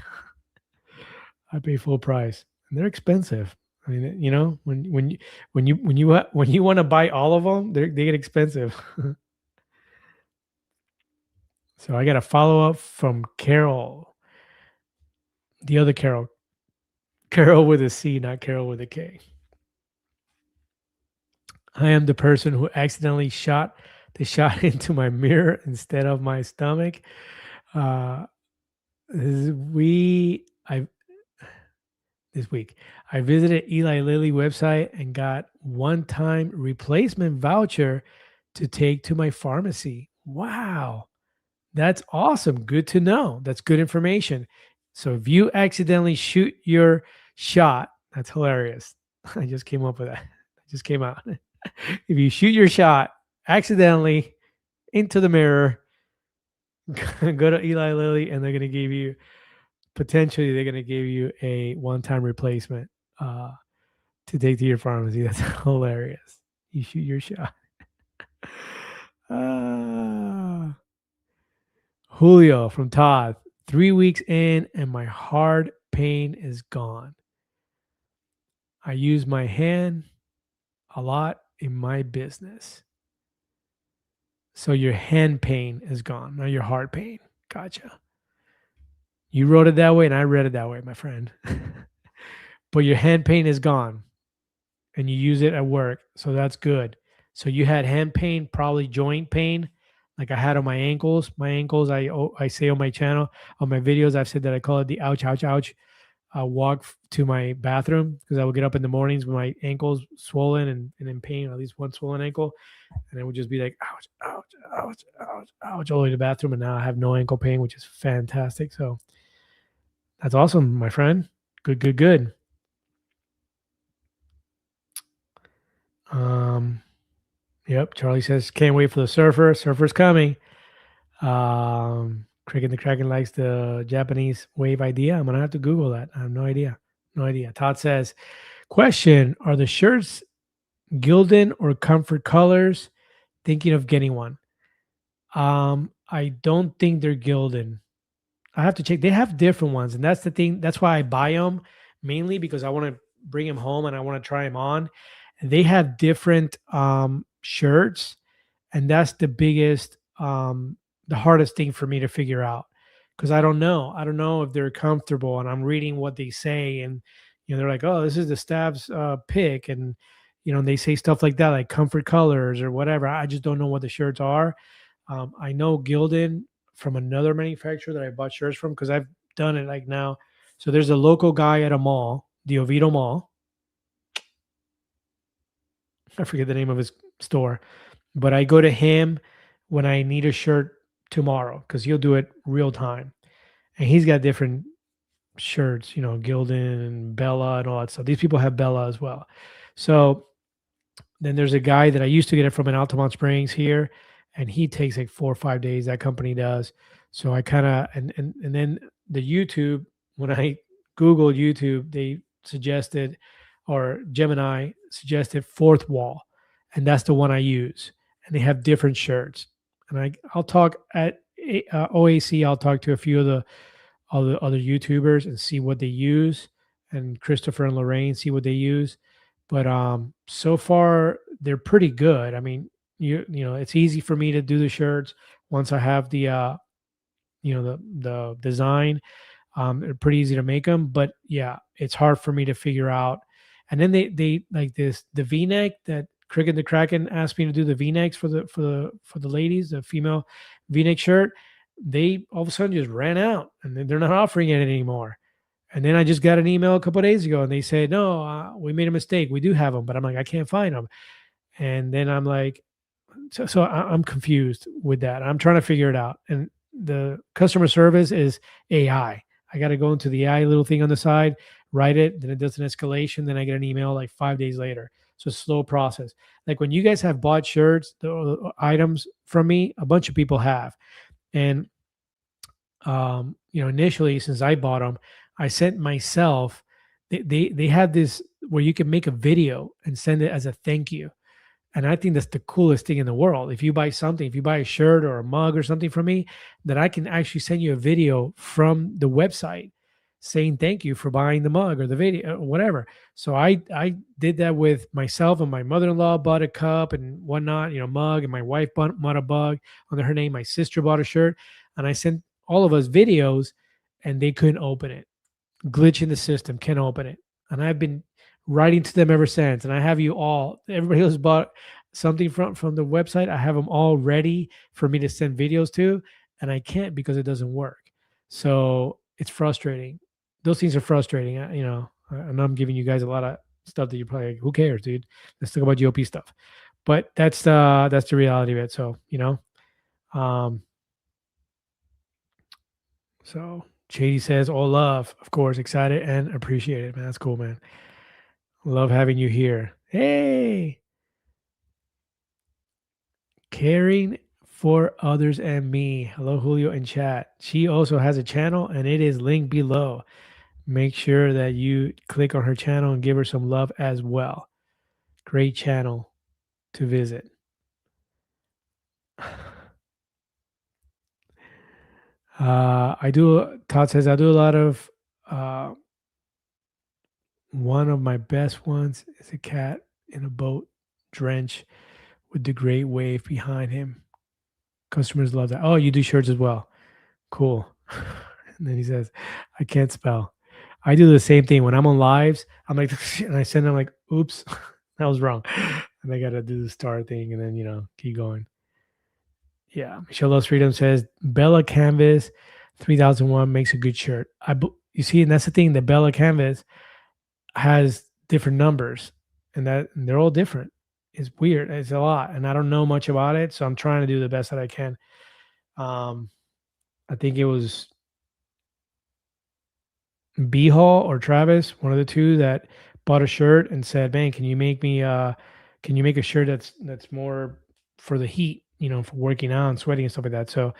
I pay full price, and they're expensive. I mean, when you want to buy all of them, they get expensive. So I got a follow up from Carol, the other Carol, Carol with a C, not Carol with a K. I am the person who accidentally shot the shot into my mirror instead of my stomach. This week I visited Eli Lilly website and got one-time replacement voucher to take to my pharmacy. Wow. That's awesome. Good to know. That's good information. So if you accidentally shoot your shot, that's hilarious. I just came up with that. It just came out. If you shoot your shot accidentally into the mirror, go to Eli Lilly and they're going to give you a one-time replacement to take to your pharmacy. That's hilarious. You shoot your shot. Julio from Todd. 3 weeks in and my hard pain is gone. I use my hand a lot in my business. So your hand pain is gone, not your heart pain. Gotcha. You wrote it that way and I read it that way, my friend. But your hand pain is gone and you use it at work. So that's good. So you had hand pain, probably joint pain, like I had on my ankles. My ankles, I say on my channel, on my videos, I've said that I call it the ouch, ouch, ouch. Walk to my bathroom because I would get up in the mornings with my ankles swollen and in pain, or at least one swollen ankle. And it would just be like, ouch, ouch, ouch, ouch, ouch, all the way to the bathroom. And now I have no ankle pain, which is fantastic. So that's awesome, my friend. Good. Yep. Charlie says, can't wait for the surfer. Surfer's coming. Cricket the Kraken likes the Japanese wave idea. I'm gonna have to Google that. I have no idea. No idea. Todd says, question: are the shirts Gildan or Comfort colors? Thinking of getting one. I don't think they're Gildan. I have to check. They have different ones, and that's the thing. That's why I buy them mainly because I want to bring them home and I want to try them on. They have different shirts, and that's the biggest, the hardest thing for me to figure out because I don't know. I don't know if they're comfortable, and I'm reading what they say, and they're like, "Oh, this is the Stabs pick," and they say stuff like that, like comfort colors or whatever. I just don't know what the shirts are. I know Gildan from another manufacturer that I bought shirts from because I've done it like now. So there's a local guy at a mall, the Oviedo Mall. I forget the name of his store, but I go to him when I need a shirt tomorrow because he'll do it real time. And he's got different shirts, Gildan and Bella and all that stuff. These people have Bella as well. So then there's a guy that I used to get it from in Altamont Springs here, and he takes like 4 or 5 days. That company does. So I kind of and then the YouTube, when I Googled YouTube, they suggested, or Gemini suggested, Fourth Wall, and that's the one I use. And they have different shirts. And I'll talk at OAC. I'll talk to a few of the other YouTubers and see what they use, and Christopher and Lorraine see what they use. But so far they're pretty good. I mean, it's easy for me to do the shirts once I have the the design. They're pretty easy to make them, but yeah, it's hard for me to figure out. And then they like the V-neck that Cricket the Kraken asked me to do, the V-necks for the ladies, the female V-neck shirt. They all of a sudden just ran out, and they're not offering it anymore. And then I just got an email a couple of days ago, and they said, "No, we made a mistake. We do have them," but I'm like, I can't find them. And then I'm like, so I'm confused with that. I'm trying to figure it out. And the customer service is AI. I got to go into the AI little thing on the side, write it, then it does an escalation, then I get an email like 5 days later. So it's a slow process. Like when you guys have bought shirts, the items from me, a bunch of people have. And initially, since I bought them, I sent myself. They had this where you can make a video and send it as a thank you, and I think that's the coolest thing in the world. If you buy something, if you buy a shirt or a mug or something from me, that I can actually send you a video from the website saying thank you for buying the mug or the video or whatever. So I did that with myself, and my mother-in-law bought a cup and whatnot, mug, and my wife bought a mug under her name. My sister bought a shirt, and I sent all of us videos, and they couldn't open it. Glitch in the system, can't open it. And I've been writing to them ever since. And I have you all, everybody who's bought something from the website, I have them all ready for me to send videos to, and I can't because it doesn't work. So it's frustrating. Those things are frustrating. I know I'm giving you guys a lot of stuff that you're probably like, who cares, dude? Let's talk about GOP stuff. But that's the reality of it. So, so Shady says, all love, of course, excited and appreciate it, man. That's cool, man. Love having you here. Hey, caring for others and me. Hello, Julio in chat. She also has a channel, and it is linked below. Make sure that you click on her channel and give her some love as well. Great channel to visit. Todd says, I do a lot of, one of my best ones is a cat in a boat drench with the great wave behind him. Customers love that. Oh, you do shirts as well. Cool. And then he says, I can't spell. I do the same thing when I'm on lives. I'm like, and I send them like, oops, that was wrong. And I got to do the star thing and then, keep going. Yeah. Michelle Loves Freedom says, Bella Canvas 3001 makes a good shirt. You see, and that's the thing. The Bella Canvas has different numbers, and they're all different. It's weird. It's a lot, and I don't know much about it, so I'm trying to do the best that I can. I think it was B Hall or Travis, one of the two, that bought a shirt and said, "Man, can you make a shirt that's more for the heat for working out and sweating and stuff like that. So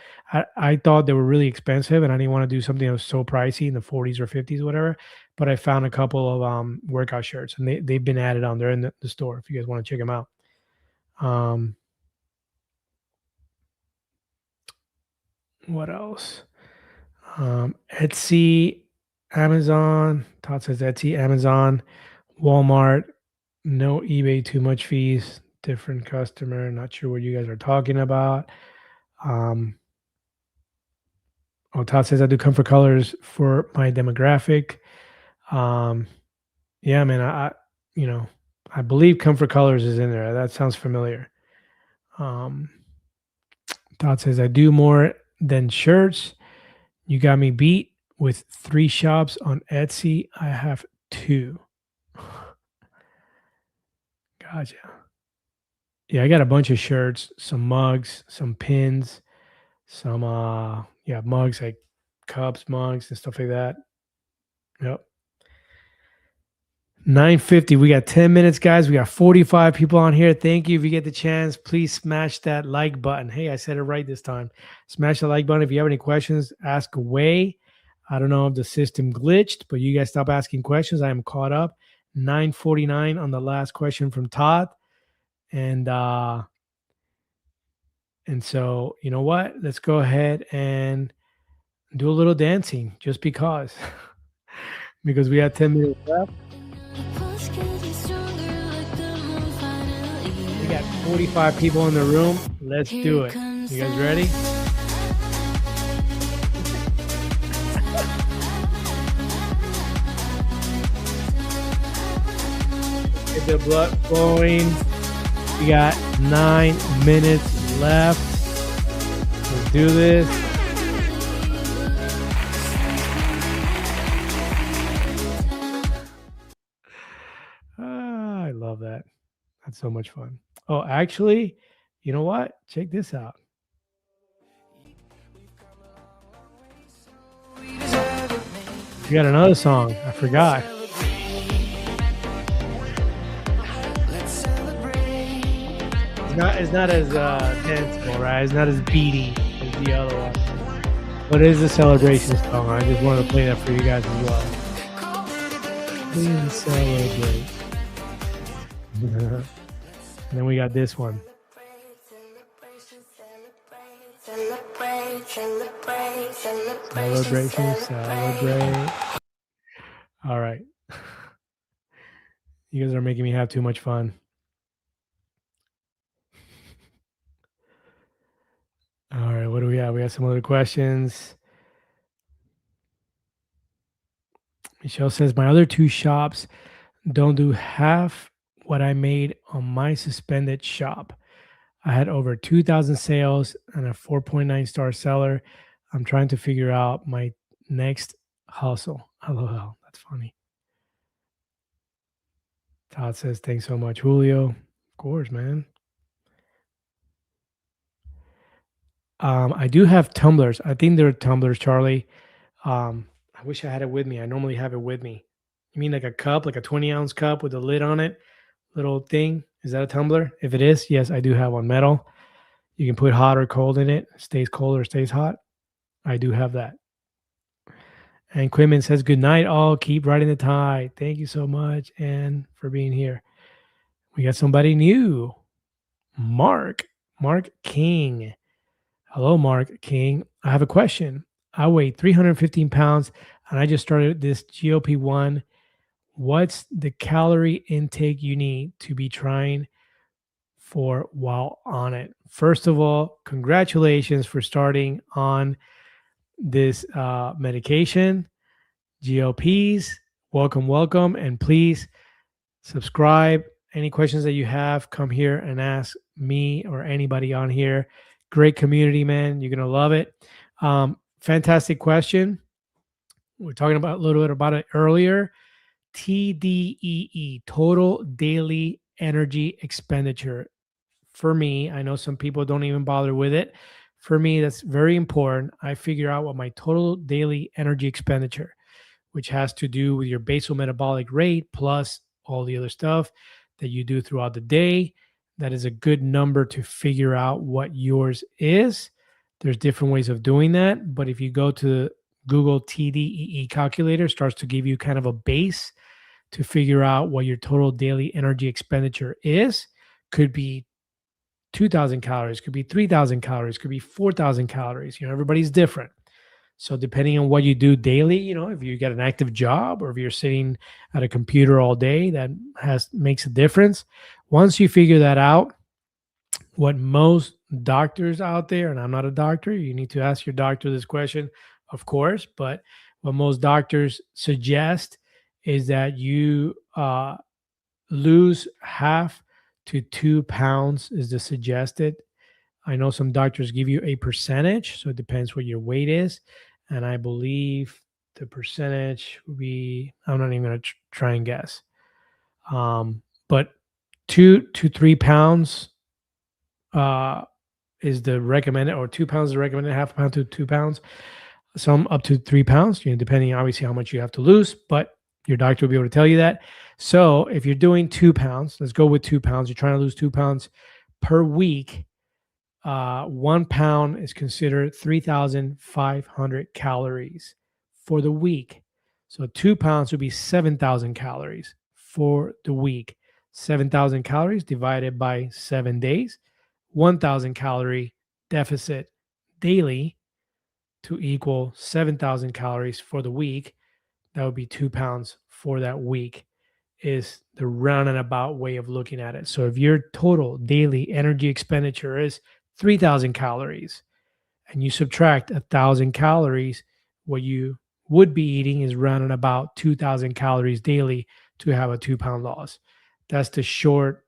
I thought they were really expensive, and I didn't want to do something that was so pricey in the 40s or 50s, whatever. But I found a couple of workout shirts, and they've been added on. They're in the store if you guys want to check them out. What else? Etsy, Amazon. Todd says Etsy, Amazon, Walmart. No eBay, too much fees. Different customer. Not sure what you guys are talking about. Todd says I do comfort colors for my demographic. Yeah, man. I believe comfort colors is in there. That sounds familiar. Todd says I do more than shirts. You got me beat with 3 shops on Etsy. I have 2. Gotcha. Yeah, I got a bunch of shirts, some mugs, some pins, some mugs like cups, mugs, and stuff like that. Yep. 9:50. We got 10 minutes, guys. We got 45 people on here. Thank you. If you get the chance, please smash that like button. Hey, I said it right this time. Smash the like button. If you have any questions, ask away. I don't know if the system glitched, but you guys stop asking questions. I am caught up. 9:49 on the last question from Todd. And so, you know what? Let's go ahead and do a little dancing just because. Because we have 10 minutes left. We got 45 people in the room. Let's do it. You guys ready? Get the blood flowing. We got 9 minutes left. Let's do this. I love that. That's so much fun. Oh, actually, you know what? Check this out. We got another song. I forgot. It's not as danceable, right? It's not as beaty as the other one. But it is a celebration song. I just wanted to play that for you guys as well. Please celebrate. And then we got this one. Celebration, celebrate. All right. You guys are making me have too much fun. All right, what do we have? We have some other questions. Michelle says, my other 2 shops don't do half what I made on my suspended shop. I had over 2,000 sales and a 4.9 star seller. I'm trying to figure out my next hustle. LOL. That's funny. Todd says, thanks so much, Julio. Of course, man. I do have tumblers. I think they're tumblers, Charlie. I wish I had it with me. I normally have it with me. You mean like a cup, like a 20-ounce cup with a lid on it? Little thing. Is that a tumbler? If it is, yes, I do have one. Metal. You can put hot or cold in it. Stays cold or stays hot. I do have that. And Quimmin says, good night, all. Keep riding the tide. Thank you so much, and for being here. We got somebody new. Mark King. Hello, Mark King. I have a question. I weigh 315 pounds, and I just started this GLP-1. What's the calorie intake you need to be trying for while on it? First of all, congratulations for starting on this medication, GLPs. Welcome. And please subscribe. Any questions that you have, come here and ask me or anybody on here. Great community, man. You're going to love it. Fantastic question. We are talking about a little bit about it earlier. TDEE, total daily energy expenditure. For me, I know some people don't even bother with it. For me, that's very important. I figure out what my total daily energy expenditure, which has to do with your basal metabolic rate plus all the other stuff that you do throughout the day. that is a good number to figure out what yours is. There's different ways of doing that, but if you go to Google TDEE calculator, it starts to give you kind of a base to figure out what your total daily energy expenditure is. Could be 2,000 calories, could be 3,000 calories, could be 4,000 calories. Everybody's different. So depending on what you do daily, if you get an active job or if you're sitting at a computer all day, that makes a difference. Once you figure that out, what most doctors out there, and I'm not a doctor, you need to ask your doctor this question, of course, but what most doctors suggest is that you lose 1/2 to 2 pounds is the suggested. I know some doctors give you a percentage, so it depends what your weight is. And I believe the percentage would be, I'm not even going to try and guess. But 2 to 3 pounds is the recommended, or 2 pounds is recommended, 1/2 pound to 2 pounds. Some up to 3 pounds, depending obviously how much you have to lose, but your doctor will be able to tell you that. So if you're doing 2 pounds, let's go with 2 pounds. You're trying to lose 2 pounds per week. 1 pound is considered 3,500 calories for the week. So 2 pounds would be 7,000 calories for the week. 7,000 calories divided by 7 days, 1,000 calorie deficit daily to equal 7,000 calories for the week. That would be 2 pounds for that week, is the roundabout way of looking at it. So if your total daily energy expenditure is 3,000 calories and you subtract 1,000 calories, what you would be eating is rounding about 2,000 calories daily to have a 2-pound loss. That's the short,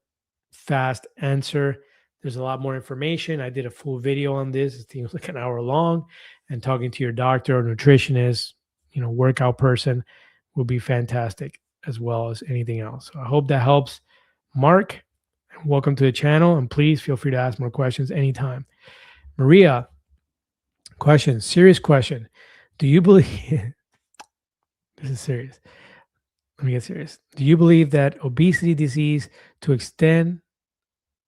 fast answer. There's a lot more information. I did a full video on this. It seems like an hour long, and talking to your doctor or nutritionist, workout person will be fantastic, as well as anything else. So I hope that helps. Mark, welcome to the channel, and please feel free to ask more questions anytime. Maria, question, serious question. Do you believe, this is serious. Let me get serious. Do you believe that obesity disease to extend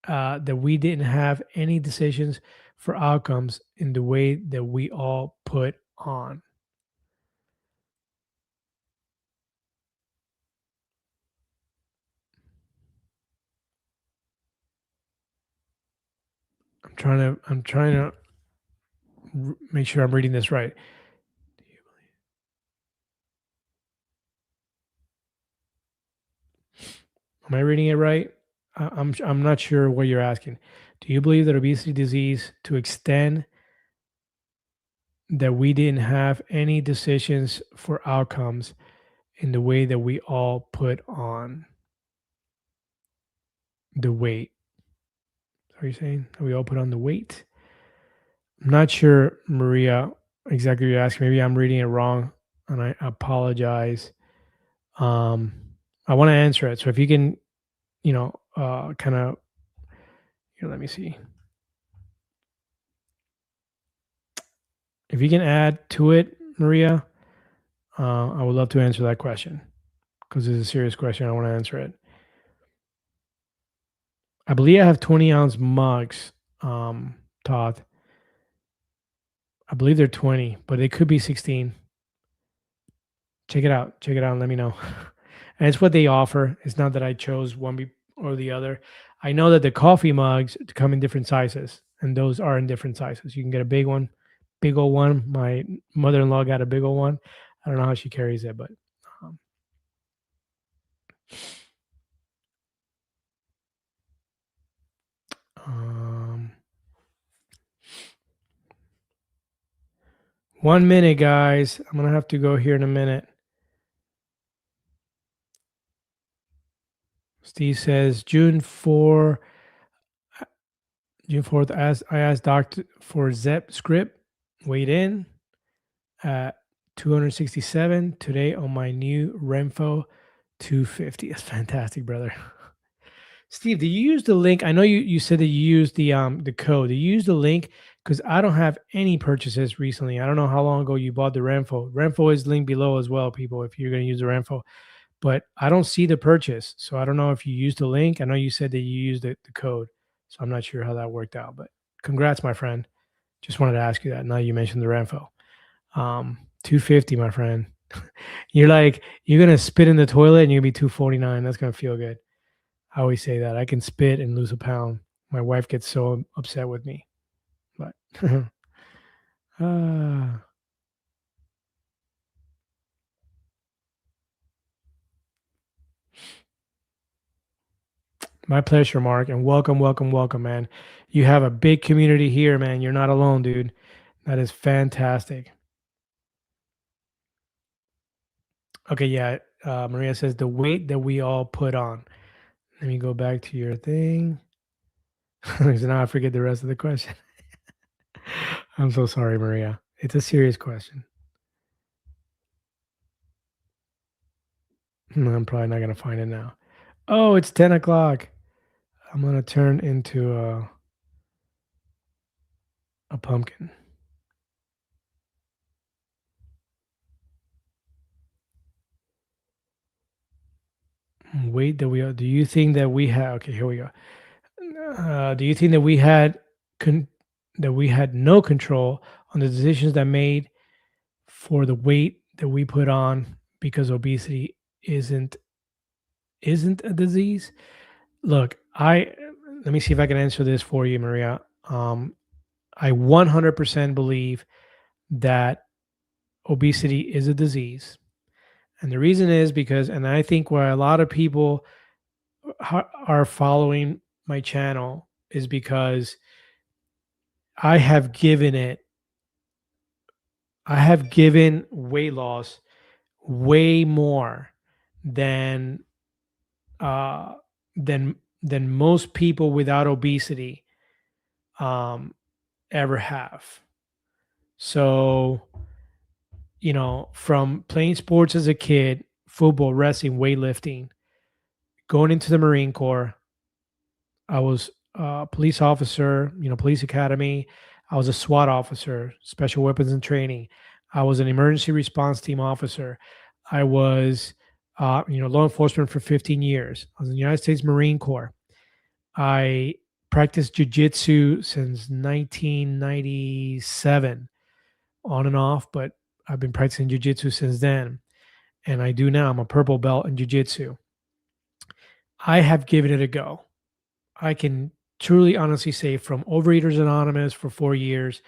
that we didn't have any decisions for outcomes in the way that we all put on? I'm trying to make sure I'm reading this right. Am I reading it right? I'm not sure what you're asking. Do you believe that obesity disease to extend that we didn't have any decisions for outcomes in the way that we all put on the weight? Are you saying that we all put on the weight? I'm not sure, Maria, exactly what you're asking. Maybe I'm reading it wrong, and I apologize. I want to answer it. So if you can, kind of, here, let me see. If you can add to it, Maria, I would love to answer that question, because it's a serious question. I want to answer it. I believe I have 20-ounce mugs, Todd. I believe they're 20, but they could be 16. Check it out. Check it out and let me know. And it's what they offer. It's not that I chose one or the other. I know that the coffee mugs come in different sizes, and those are in different sizes. You can get a big one, big old one. My mother-in-law got a big old one. I don't know how she carries it, but 1 minute, guys. I'm gonna have to go here in a minute. Steve says June 4th. I asked doctor for Zep script. Weighed in at 267 today on my new Renpho 250. That's fantastic, brother. Steve, did you use the link? I know you said that you used the code. Did you use the link? Because I don't have any purchases recently. I don't know how long ago you bought the Renpho. Renpho is linked below as well, people, if you're going to use the Renpho. but I don't see the purchase. So I don't know if you used the link. I know you said that you used the code. So I'm not sure how that worked out, but congrats, my friend. Just wanted to ask you that. Now you mentioned the Renfo. 250, my friend. You're gonna spit in the toilet and you'll be 249. That's gonna feel good. I always say that. I can spit and lose a pound. My wife gets so upset with me. But ah, my pleasure, Mark, and welcome, welcome, welcome, man. You have a big community here, man. You're not alone, dude. That is fantastic. Okay, yeah. Maria says the weight that we all put on. Let me go back to your thing. So now I forget the rest of the question. I'm so sorry, Maria. It's a serious question. I'm probably not gonna find it now. Oh, it's 10 o'clock. I'm gonna turn into a pumpkin. Weight that we do you think that we have? Okay, here we go. Do you think that con- we had no control on the decisions that made for the weight that we put on because obesity isn't a disease? Look, I let me see if I can answer this for you, Maria. I 100% believe that obesity is a disease. And the reason is because, and I think why a lot of people are following my channel is because I have given it, I have given weight loss way more than uh, than most people without obesity um, ever have. So, from playing sports as a kid, football, wrestling, weightlifting, going into the Marine Corps, I was a police officer, police academy. I was a SWAT officer, special weapons and training. I was an emergency response team officer. I was, law enforcement for 15 years. I was in the United States Marine Corps. I practiced jujitsu since 1997, on and off, but I've been practicing jujitsu since then. And I do now. I'm a purple belt in jujitsu. I have given it a go. I can truly honestly say from Overeaters Anonymous for 4 years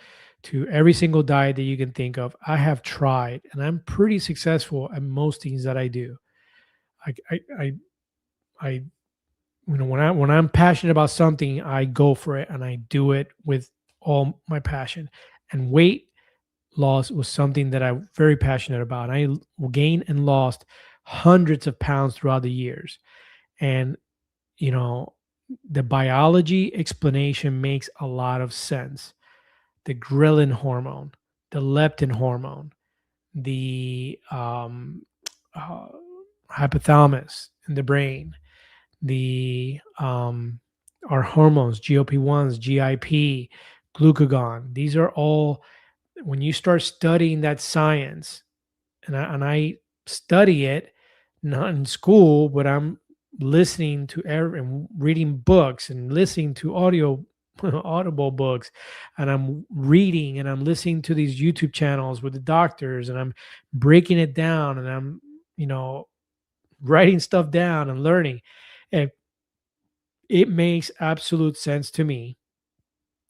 to every single diet that you can think of, I have tried and I'm pretty successful at most things that I do. I when I'm passionate about something, I go for it and I do it with all my passion. And weight loss was something that I'm very passionate about. I gained and lost hundreds of pounds throughout the years. And you know, the biology explanation makes a lot of sense. The ghrelin hormone, the leptin hormone, the uh, hypothalamus in the brain, the our hormones, GLP-1s, GIP, glucagon. These are all when you start studying that science, and I study it not in school, but I'm listening to and reading books and listening to audible books, and I'm reading and I'm listening to these YouTube channels with the doctors, and I'm breaking it down, and I'm writing stuff down and learning, and it makes absolute sense to me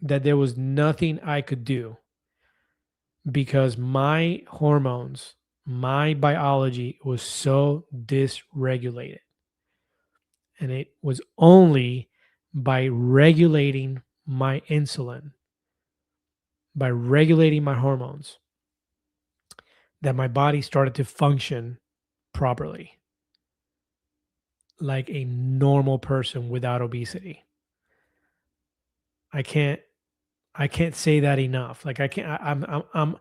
that there was nothing I could do because my hormones, my biology was so dysregulated. And it was only by regulating my insulin, by regulating my hormones, that my body started to function properly like a normal person without obesity. I can't I can't say that enough. Like I can't. I'm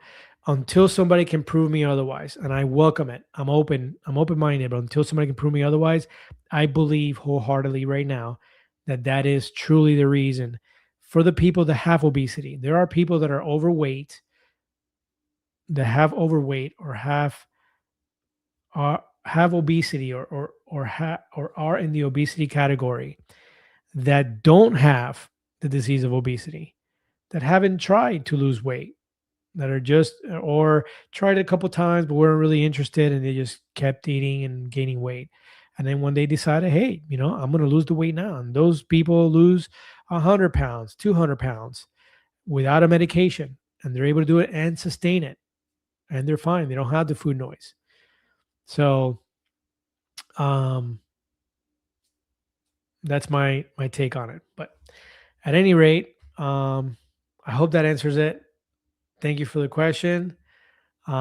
until somebody can prove me otherwise, and I welcome it. I'm open minded, but until somebody can prove me otherwise, I believe wholeheartedly right now that that is truly the reason for the people that have obesity. There are people that are overweight, that have overweight, or have obesity or are in the obesity category that don't have the disease of obesity, that haven't tried to lose weight, that are just or tried a couple times but weren't really interested and they just kept eating and gaining weight. And then when they decided, hey, I'm going to lose the weight now, and those people lose 100 pounds, 200 pounds without a medication, and they're able to do it and sustain it, and they're fine. They don't have the food noise. So that's my take on it. But at any rate, I hope that answers it. Thank you for the question. Yep,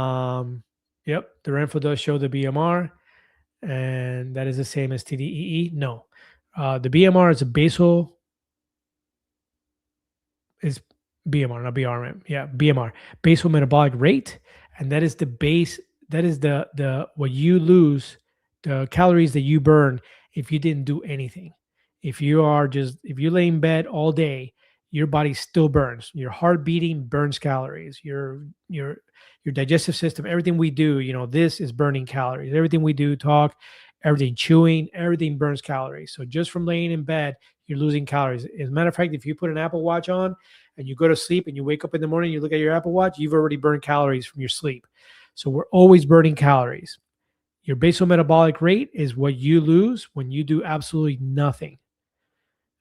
the Renfro does show the BMR, and that is the same as TDEE. No, the BMR is a basal, is BMR, not BRM. Yeah, BMR, basal metabolic rate, and that is the base. That is the what you lose, the calories that you burn if you didn't do anything. If you lay in bed all day, your body still burns. Your heart beating burns calories. Your digestive system, everything we do, this is burning calories. Everything we do, talk, everything, chewing, everything burns calories. So just from laying in bed, you're losing calories. As a matter of fact, if you put an Apple Watch on and you go to sleep and you wake up in the morning, you look at your Apple Watch, you've already burned calories from your sleep. So we're always burning calories. Your basal metabolic rate is what you lose when you do absolutely nothing.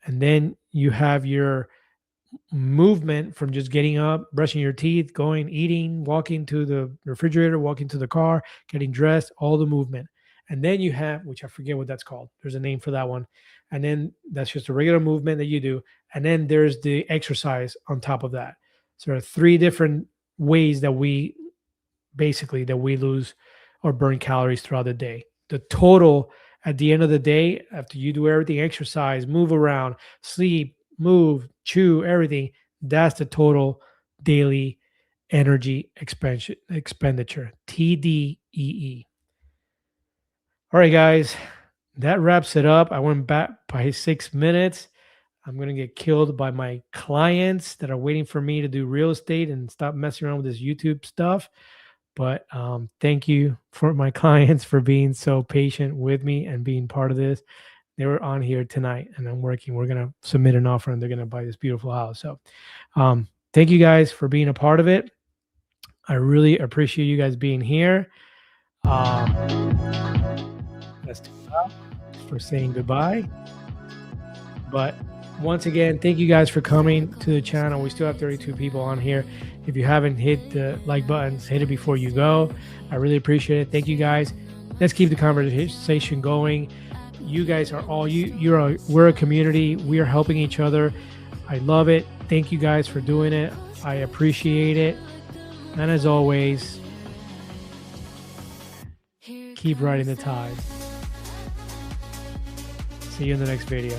And then you have your movement from just getting up, brushing your teeth, going, eating, walking to the refrigerator, walking to the car, getting dressed, all the movement. And then you have, which I forget what that's called. There's a name for that one. And then that's just a regular movement that you do. And then there's the exercise on top of that. So there are 3 different ways that we lose or burn calories throughout the day. The total at the end of the day, after you do everything, exercise, move around, sleep, move, chew, everything, that's the total daily energy expenditure, TDEE. All right, guys, that wraps it up. I went back by 6 minutes. I'm going to get killed by my clients that are waiting for me to do real estate and stop messing around with this YouTube stuff. But thank you for my clients for being so patient with me and being part of this. They were on here tonight and I'm working. We're going to submit an offer and they're going to buy this beautiful house. So thank you guys for being a part of it. I really appreciate you guys being here. That's too loud for saying goodbye. But once again, thank you guys for coming to the channel. We still have 32 people on here. If you haven't hit the like buttons, hit it before you go. I really appreciate it. Thank you guys. Let's keep the conversation going. You guys are all we're a community. We are helping each other. I love it. Thank you guys for doing it. I appreciate it. And as always, keep riding the tide. See you in the next video.